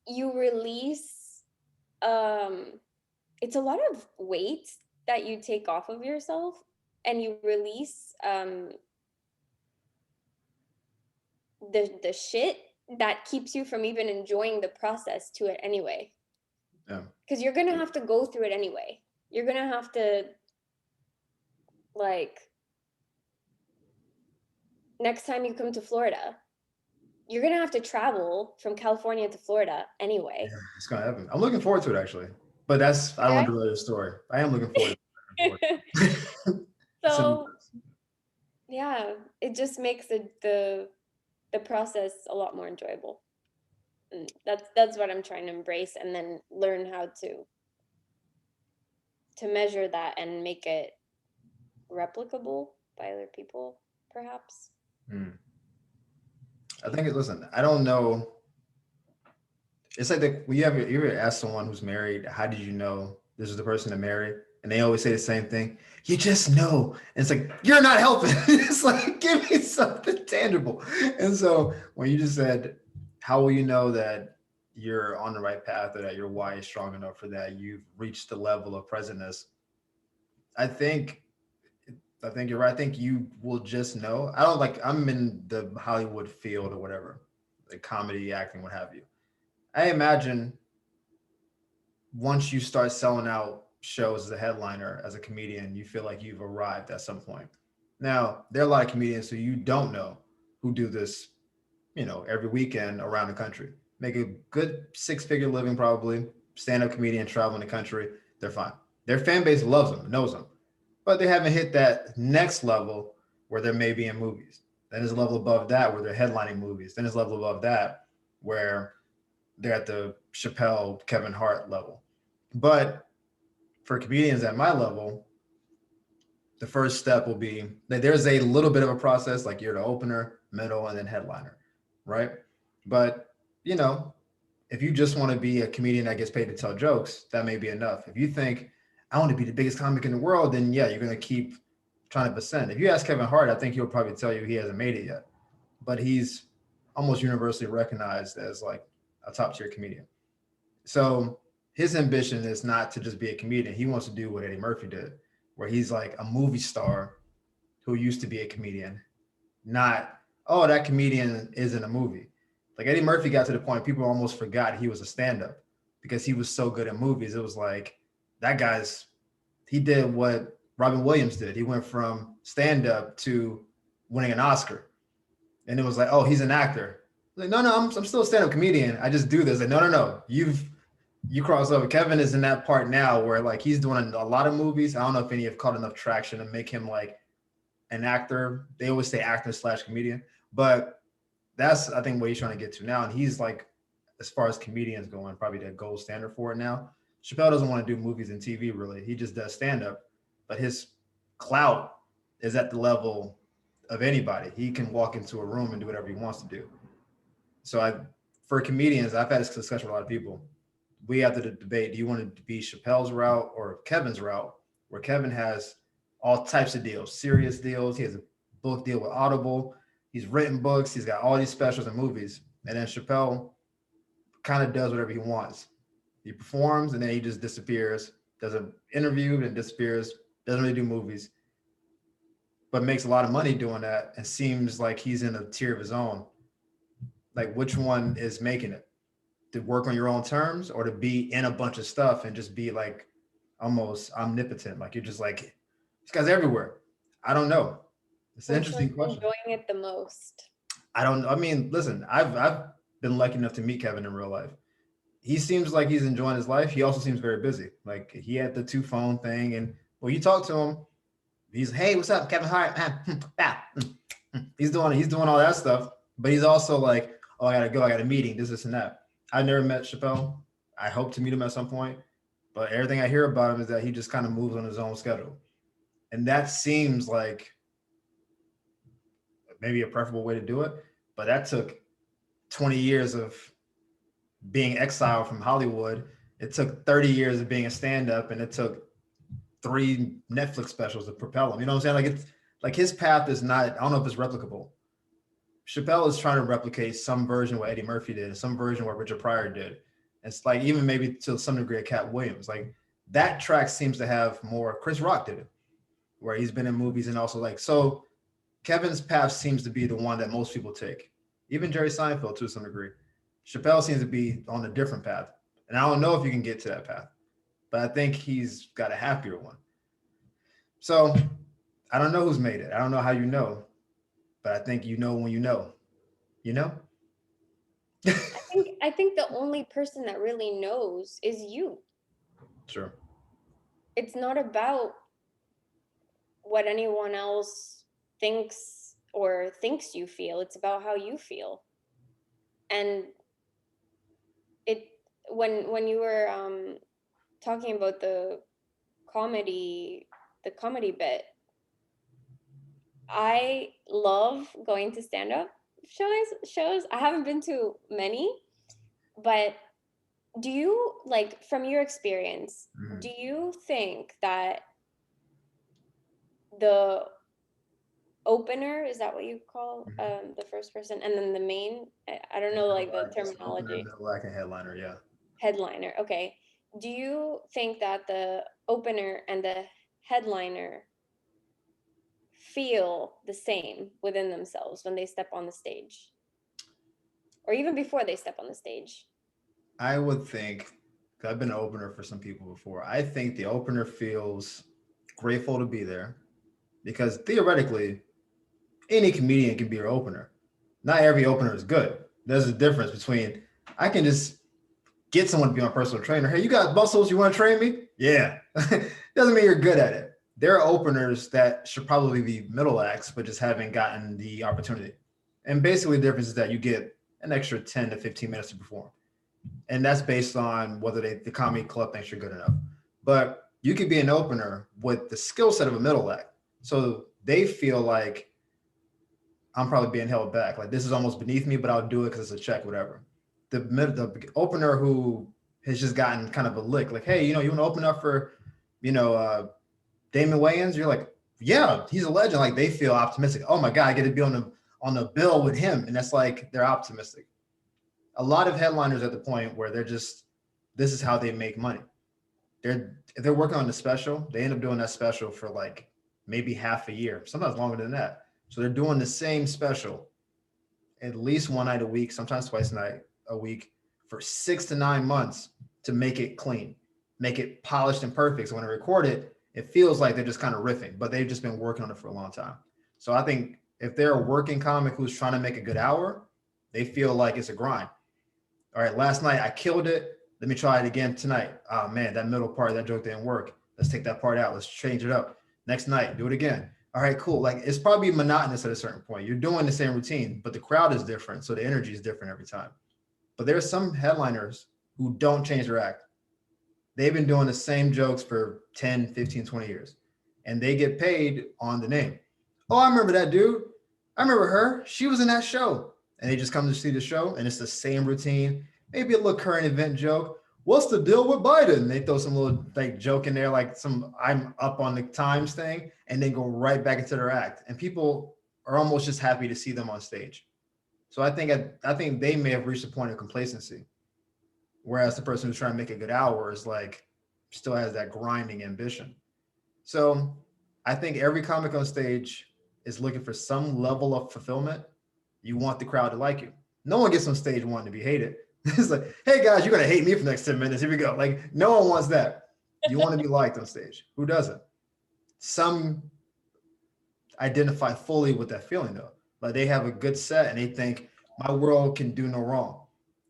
you release it's a lot of weight that you take off of yourself, and you release the shit that keeps you from even enjoying the process to it anyway. Yeah. Because you're gonna have to go through it anyway. You're gonna have to, like, next time you come to Florida, you're gonna have to travel from California to Florida anyway. Yeah, it's gonna happen. I'm looking forward to it actually. But I don't want to delay the story. I am looking forward to it. So yeah, it just makes the process a lot more enjoyable. And that's what I'm trying to embrace, and then learn how to measure that and make it replicable by other people, perhaps. I think listen, I don't know. It's like you ever ask someone who's married, how did you know this is the person to marry? And they always say the same thing. You just know. And it's like, you're not helping. It's like, give me something tangible. And so when you just said, how will you know that you're on the right path or that your why is strong enough for that? You've reached the level of presentness. I think I think you're right. I think you will just know. I don't like, I'm in the Hollywood field or whatever, like comedy, acting, what have you. I imagine once you start selling out shows as a headliner, as a comedian, you feel like you've arrived at some point. Now, there are a lot of comedians who you don't know who do this, every weekend around the country. Make a good six-figure living, probably. Stand-up comedian, traveling the country. They're fine. Their fan base loves them, knows them, but they haven't hit that next level where they're maybe in movies. Then there's a level above that where they're headlining movies. Then there's a level above that where they're at the Chappelle, Kevin Hart level. But for comedians at my level, the first step will be that there's a little bit of a process, like you're the opener, middle, and then headliner, right? But, you know, if you just want to be a comedian that gets paid to tell jokes, that may be enough. If you think, I want to be the biggest comic in the world, then yeah, you're going to keep trying to ascend. If you ask Kevin Hart, I think he'll probably tell you he hasn't made it yet, but he's almost universally recognized as like a top tier comedian. So his ambition is not to just be a comedian. He wants to do what Eddie Murphy did, where he's like a movie star who used to be a comedian, not, oh, that comedian is in a movie. Like Eddie Murphy got to the point people almost forgot he was a stand-up because he was so good at movies. It was like, that guy's, he did what Robin Williams did. He went from stand-up to winning an Oscar. And it was like, oh, he's an actor. Like, no, I'm still a stand-up comedian. I just do this. Like, no. You cross over. Kevin is in that part now where like he's doing a lot of movies. I don't know if any have caught enough traction to make him like an actor. They always say actor / comedian, but that's I think what he's trying to get to now. And he's like, as far as comedians going, probably the gold standard for it now. Chappelle doesn't want to do movies and TV really. He just does stand up, but his clout is at the level of anybody. He can walk into a room and do whatever he wants to do. So for comedians, I've had this discussion with a lot of people. We have to debate, do you want to be Chappelle's route or Kevin's route, where Kevin has all types of deals, serious deals. He has a book deal with Audible. He's written books. He's got all these specials and movies. And then Chappelle kind of does whatever he wants. He performs and then he just disappears, does an interview and disappears, doesn't really do movies, but makes a lot of money doing that and seems like he's in a tier of his own. Like, which one is making it? To work on your own terms or to be in a bunch of stuff and just be like almost omnipotent? Like you're just like, this guy's everywhere. I don't know. It's an interesting question. Enjoying it the most. I mean, listen, I've been lucky enough to meet Kevin in real life. He seems like he's enjoying his life. He also seems very busy. Like he had the 2 phone thing. And when you talk to him, he's, hey, what's up, Kevin Hart? He's doing all that stuff. But he's also like, oh, I gotta go. I got a meeting, this and that. I never met Chappelle. I hope to meet him at some point. But everything I hear about him is that he just kind of moves on his own schedule. And that seems like maybe a preferable way to do it. But that took 20 years of being exiled from Hollywood. It took 30 years of being a stand-up, and it took 3 Netflix specials to propel him. You know what I'm saying? Like it's like his path is not, I don't know if it's replicable. Chappelle is trying to replicate some version of what Eddie Murphy did, some version of what Richard Pryor did. It's like even maybe to some degree of Cat Williams. Like that track seems to have more. Chris Rock did it, where he's been in movies and also like so. Kevin's path seems to be the one that most people take, even Jerry Seinfeld to some degree. Chappelle seems to be on a different path, and I don't know if you can get to that path, but I think he's got a happier one. So I don't know who's made it. I don't know how you know, but I think you know when you know. You know? I think the only person that really knows is you. Sure. It's not about what anyone else thinks or thinks you feel. It's about how you feel. And it when you were talking about comedy the comedy bit, I love going to stand up shows. I haven't been to many, but do you, like, from your experience, Mhm. do you think that the opener, is that what you call Mhm. the first person, and then the main, I don't know like the Just opener, terminology, middle act, and headliner. Yeah. headliner, okay. Do you think that the opener and the headliner feel the same within themselves when they step on the stage, or even before they step on the stage? I would think, 'cause I've been an opener for some people before. I think the opener feels grateful to be there because theoretically, any comedian can be your opener. Not every opener is good. There's a difference between I can just get someone to be my personal trainer. Hey, you got muscles? You want to train me? Yeah. Doesn't mean you're good at it. There are openers that should probably be middle acts, but just haven't gotten the opportunity. And basically, the difference is that you get an extra 10 to 15 minutes to perform. And that's based on whether the comedy club thinks you're good enough. But you could be an opener with the skill set of a middle act. So they feel like I'm probably being held back. Like this is almost beneath me, but I'll do it because it's a check, whatever. The opener who has just gotten kind of a lick, like, hey, you know, you want to open up for, you know, Damon Wayans? You're like, yeah, he's a legend. Like they feel optimistic. Oh my God, I get to be on the bill with him, and that's like they're optimistic. A lot of headliners at the point where they're just, this is how they make money. If they're working on the special, they end up doing that special for like maybe half a year, sometimes longer than that. So they're doing the same special at least one night a week, sometimes twice a night a week for 6 to 9 months to make it clean, make it polished and perfect. So when I record it, it feels like they're just kind of riffing, but they've just been working on it for a long time. So I think if they're a working comic who's trying to make a good hour, they feel like it's a grind. All right, last night I killed it. Let me try it again tonight. Oh man, that middle part of that joke didn't work. Let's take that part out. Let's change it up. Next night, do it again. All right, cool. Like it's probably monotonous at a certain point. You're doing the same routine, but the crowd is different. So the energy is different every time. But there's some headliners who don't change their act. They've been doing the same jokes for 10, 15, 20 years. And they get paid on the name. Oh, I remember that dude. I remember her. She was in that show. And they just come to see the show and it's the same routine. Maybe a little current event joke. What's the deal with Biden? They throw some little like joke in there, like some I'm up on the times thing, and then go right back into their act. And people are almost just happy to see them on stage. So I think they may have reached a point of complacency. Whereas the person who's trying to make a good hour is like still has that grinding ambition. So I think every comic on stage is looking for some level of fulfillment. You want the crowd to like you. No one gets on stage wanting to be hated. It's like, hey guys, you're gonna hate me for the next 10 minutes. Here we go. Like, no one wants that. You want to be liked on stage. Who doesn't? Some identify fully with that feeling though. Like they have a good set and they think my world can do no wrong.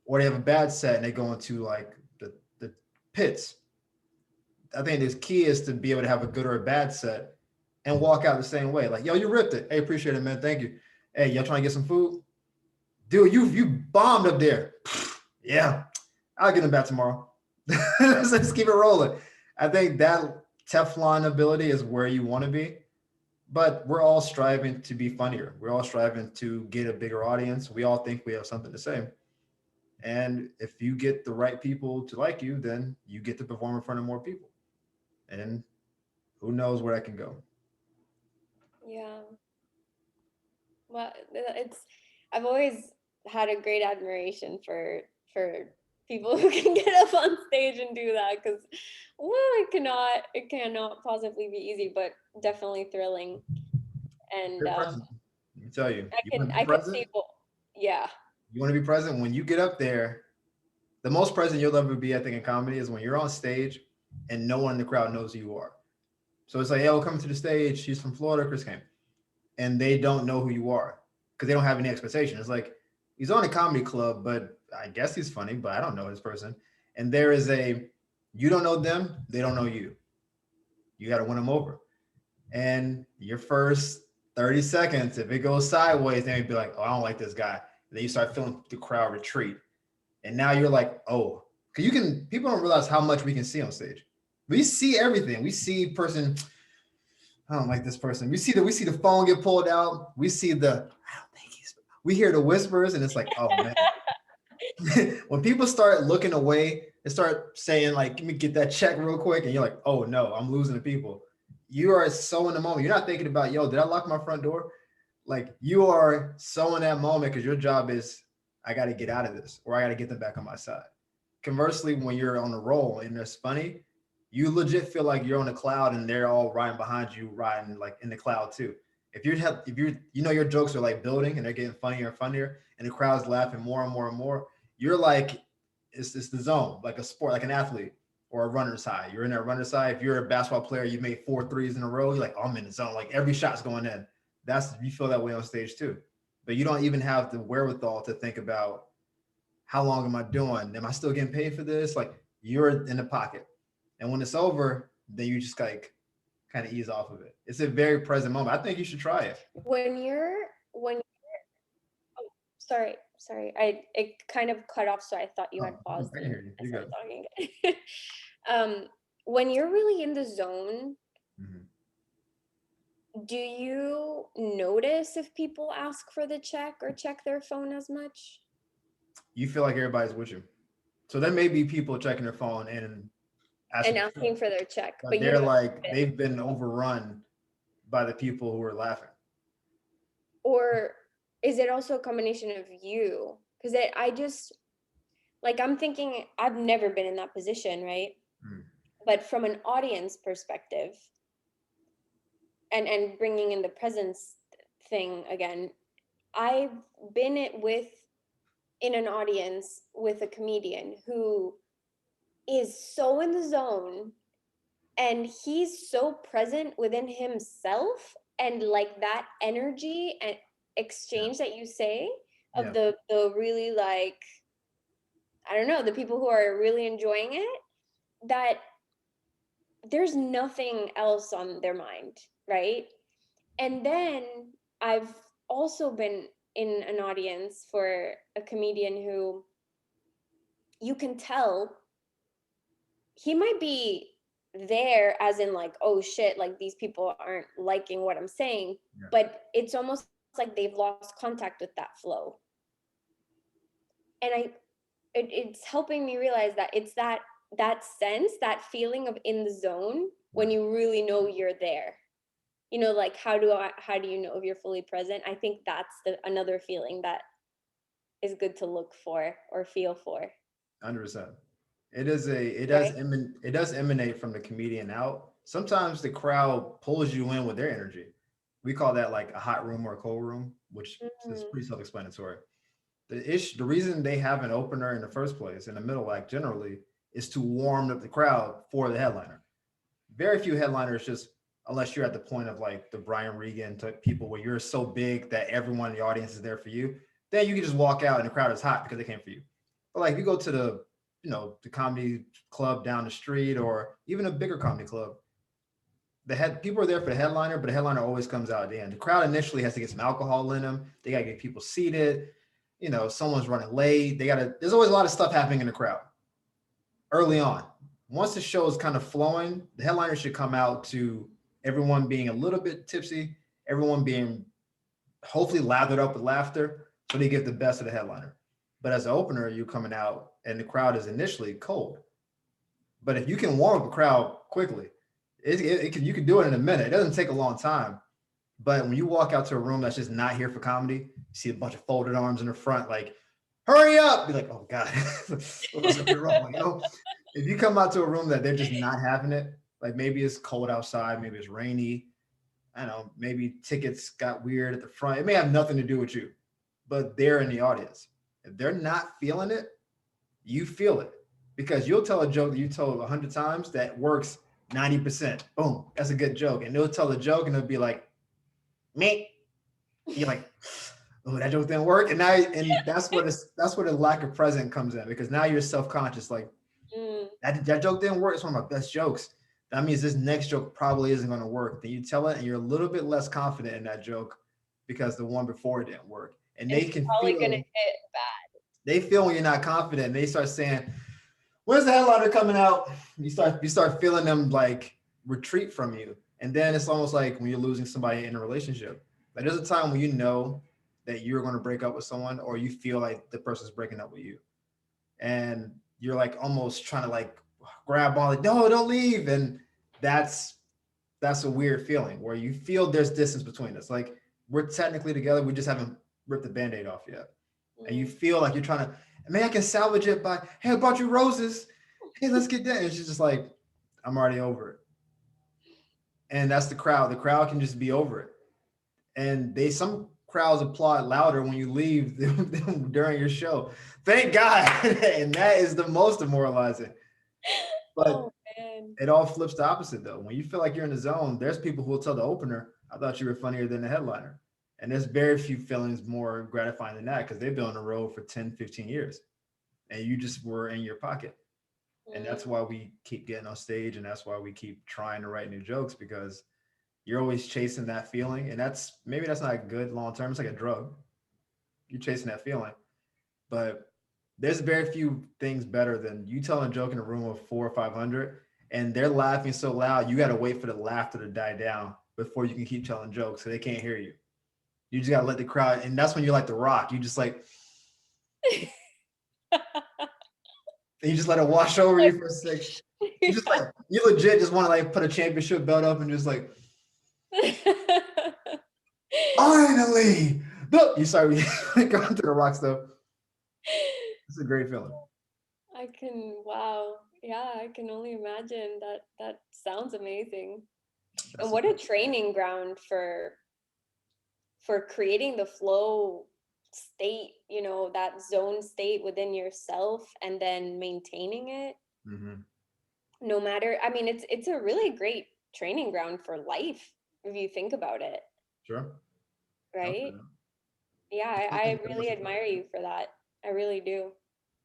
Or they have a bad set and they go into like the pits. I think the key is to be able to have a good or a bad set and walk out the same way. Like, yo, you ripped it. Hey, appreciate it, man. Thank you. Hey, y'all trying to get some food? Dude, you bombed up there. Yeah, I'll get them back tomorrow. Let's keep it rolling. I think that Teflon ability is where you want to be, but we're all striving to be funnier. We're all striving to get a bigger audience. We all think we have something to say. And if you get the right people to like you, then you get to perform in front of more people. And Who knows where that can go? Yeah. Well, I've always had a great admiration for people who can get up on stage and do that, because well, it cannot possibly be easy, but definitely thrilling. And You're present. Let me tell you, you want to be I could see, present. well, yeah. You want to be present when you get up there. The most present you'll ever be, I think, in comedy is when you're on stage and no one in the crowd knows who you are. So it's like, yo, come to the stage. She's from Florida, Chris came, and they don't know who you are because they don't have any expectation. It's like he's on a comedy club, but I guess he's funny, but I don't know this person. And there is you don't know them, they don't know you. You got to win them over. And your first 30 seconds, if it goes sideways, then you'd be like, oh, I don't like this guy. And then you start feeling the crowd retreat. And now you're like, oh, because people don't realize how much we can see on stage. We see everything. We see person, I don't like this person. We see the phone get pulled out. We see we hear the whispers, and it's like, oh man. When people start looking away and start saying, like, let me get that check real quick, and you're like, oh no, I'm losing the people. You are so in the moment. You're not thinking about, yo, did I lock my front door? Like, you are so in that moment because your job is, I got to get out of this, or I got to get them back on my side. Conversely, when you're on the roll and it's funny, you legit feel like you're on a cloud and they're all riding behind you, riding like in the cloud too. If your jokes are like building and they're getting funnier and funnier, and the crowd's laughing more and more and more, you're like, it's the zone, like a sport, like an athlete or a runner's high. You're in that runner's high. If you're a basketball player, you made 4 threes in a row, you're like, oh, I'm in the zone. Like every shot's going in. You feel that way on stage too. But you don't even have the wherewithal to think about how long am I doing? Am I still getting paid for this? Like you're in the pocket. And when it's over, then you just like kind of ease off of it. It's a very present moment. I think you should try it. When oh, sorry, it kind of cut off, so I thought you had Oh, paused I can and hear you. I You're started good. talking again. When you're really in the zone, Mhm. do you notice if people ask for the check or check their phone as much? You feel like everybody's with you. So there may be people checking their phone and And asking, asking for their check, but but you they're don't like, notice? they've been overrun by the people who are laughing. Or is it also a combination of you? Because I just, like, I'm thinking, I've never been in that position, right? Mm. But from an audience perspective, and bringing in the presence thing again, I've been in an audience with a comedian who is so in the zone, and he's so present within himself, and like that energy and Yeah. exchange that you say of Yeah. the really, like, I don't know, the people who are really enjoying it, that there's nothing else on their mind, right? And then I've also been in an audience for a comedian who you can tell he might be there as in, like, oh shit, like these people aren't liking what I'm saying, Yeah. but it's almost like they've lost contact with that flow. And it's helping me realize that it's that sense, that feeling of in the zone when Yeah. you really know you're there. Like, how do you know if you're fully present? I think that's another feeling that is good to look for or feel for, 100%. right? It does emanate from the comedian out. Sometimes the crowd pulls you in with their energy. We call that like a hot room or a cold room, which is Mm, pretty self-explanatory. The reason they have an opener in the first place in the middle act generally is to warm up the crowd for the headliner. Very few headliners just, unless you're at the point of like the Brian Regan type people where you're so big that everyone in the audience is there for you, then you can just walk out and the crowd is hot because they came for you. But like if you go to the comedy club down the street or even a bigger comedy club, people are there for the headliner, but the headliner always comes out at the end. The crowd initially has to get some alcohol in them. They gotta get people seated. Someone's running late. There's always a lot of stuff happening in the crowd early on. Once the show is kind of flowing, the headliner should come out to everyone being a little bit tipsy, everyone being hopefully lathered up with laughter, so they get the best of the headliner. But as an opener, you're coming out and the crowd is initially cold. But if you can warm up the crowd quickly, You can do it in a minute. It doesn't take a long time. But when you walk out to a room that's just not here for comedy, you see a bunch of folded arms in the front, like, hurry up. Be like, oh God, what's gonna be wrong? You know, if you come out to a room that they're just not having it, like maybe it's cold outside, maybe it's rainy, I don't know, maybe tickets got weird at the front. It may have nothing to do with you, but they're in the audience. If they're not feeling it, you feel it because you'll tell a joke that you told 100 times that works 90%. Boom, that's a good joke. And they'll tell a joke and they'll be like, me. You're like, oh, that joke didn't work. And that's where the lack of present comes in because now you're self-conscious. Like that joke didn't work. It's one of my best jokes. That means this next joke probably isn't going to work. Then you tell it and you're a little bit less confident in that joke because the one before it didn't work. And they can probably feel gonna hit bad. They feel when you're not confident. And they start saying, when's the headliner coming out? You start feeling them like retreat from you. And then it's almost like when you're losing somebody in a relationship. Like there's a time when you know that you're going to break up with someone or you feel like the person's breaking up with you. And you're like almost trying to like grab on like, no, don't leave. And that's a weird feeling where you feel there's distance between us. Like we're technically together, we just haven't ripped the Band-Aid off yet. And you feel like you're trying to, maybe I can salvage it by, hey, I brought you roses. Hey, let's get that. And she's just like, I'm already over it. And that's the crowd. The crowd can just be over it. And some crowds applaud louder when you leave during your show. Thank God. And that is the most demoralizing. But it all flips the opposite though. When you feel like you're in the zone, there's people who will tell the opener, I thought you were funnier than the headliner. And there's very few feelings more gratifying than that because they've been on the road for 10, 15 years and you just were in your pocket. And that's why we keep getting on stage and that's why we keep trying to write new jokes because you're always chasing that feeling. And maybe that's not good long term. It's like a drug. You're chasing that feeling. But there's very few things better than you telling a joke in a room of 400 or 500 and they're laughing so loud, you got to wait for the laughter to die down before you can keep telling jokes so they can't hear you. You just got to let the crowd, and that's when you're like The Rock. You just like, and you just let it wash over you for a second. You just like, you legit just want to like put a championship belt up and just like, finally, you start going through The Rock stuff. It's a great feeling. Wow. Yeah, I can only imagine that. That sounds amazing. And what a training ground for creating the flow state, that zone state within yourself and then maintaining it. No matter, I mean, it's a really great training ground for life if you think about it. Sure. Right? Okay. Yeah, I really admire you for that. I really do.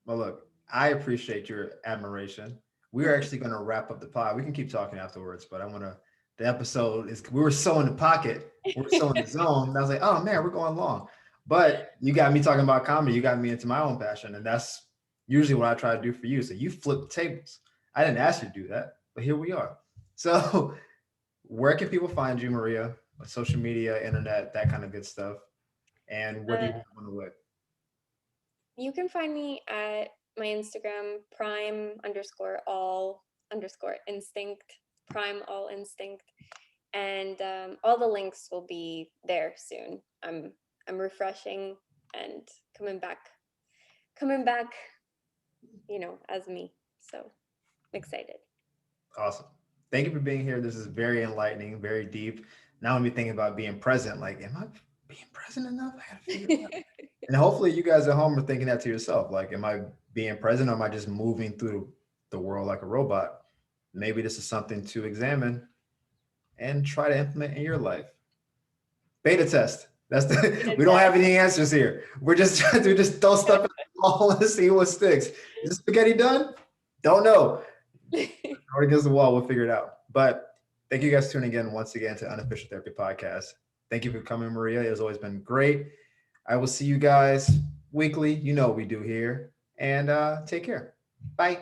Well, look, I appreciate your admiration. We're actually going to wrap up the pod. We can keep talking afterwards, but the episode we were so in the pocket, we were so in the zone. And I was like, oh man, we're going long. But you got me talking about comedy. You got me into my own passion. And that's usually what I try to do for you. So you flip the tables. I didn't ask you to do that, but here we are. So where can people find you, Maria? Social media, internet, that kind of good stuff. And what do you want to with? You can find me at my Instagram, prime_all_instinct, prime all instinct. And all the links will be there soon. I'm refreshing and coming back, as me. So I'm excited. Awesome. Thank you for being here. This is very enlightening, very deep. Now I'm thinking about being present. Like, am I being present enough? I gotta figure it out. And hopefully you guys at home are thinking that to yourself. Like, am I being present or am I just moving through the world like a robot? Maybe this is something to examine and try to implement in your life. Beta test. We don't have any answers here. We're just trying to just throw stuff at the wall and see what sticks. Is the spaghetti done? Don't know. Or against the wall, we'll figure it out. But thank you guys for tuning in once again to Unofficial Therapy Podcast. Thank you for coming, Maria. It has always been great. I will see you guys weekly. You know what we do here. And take care. Bye.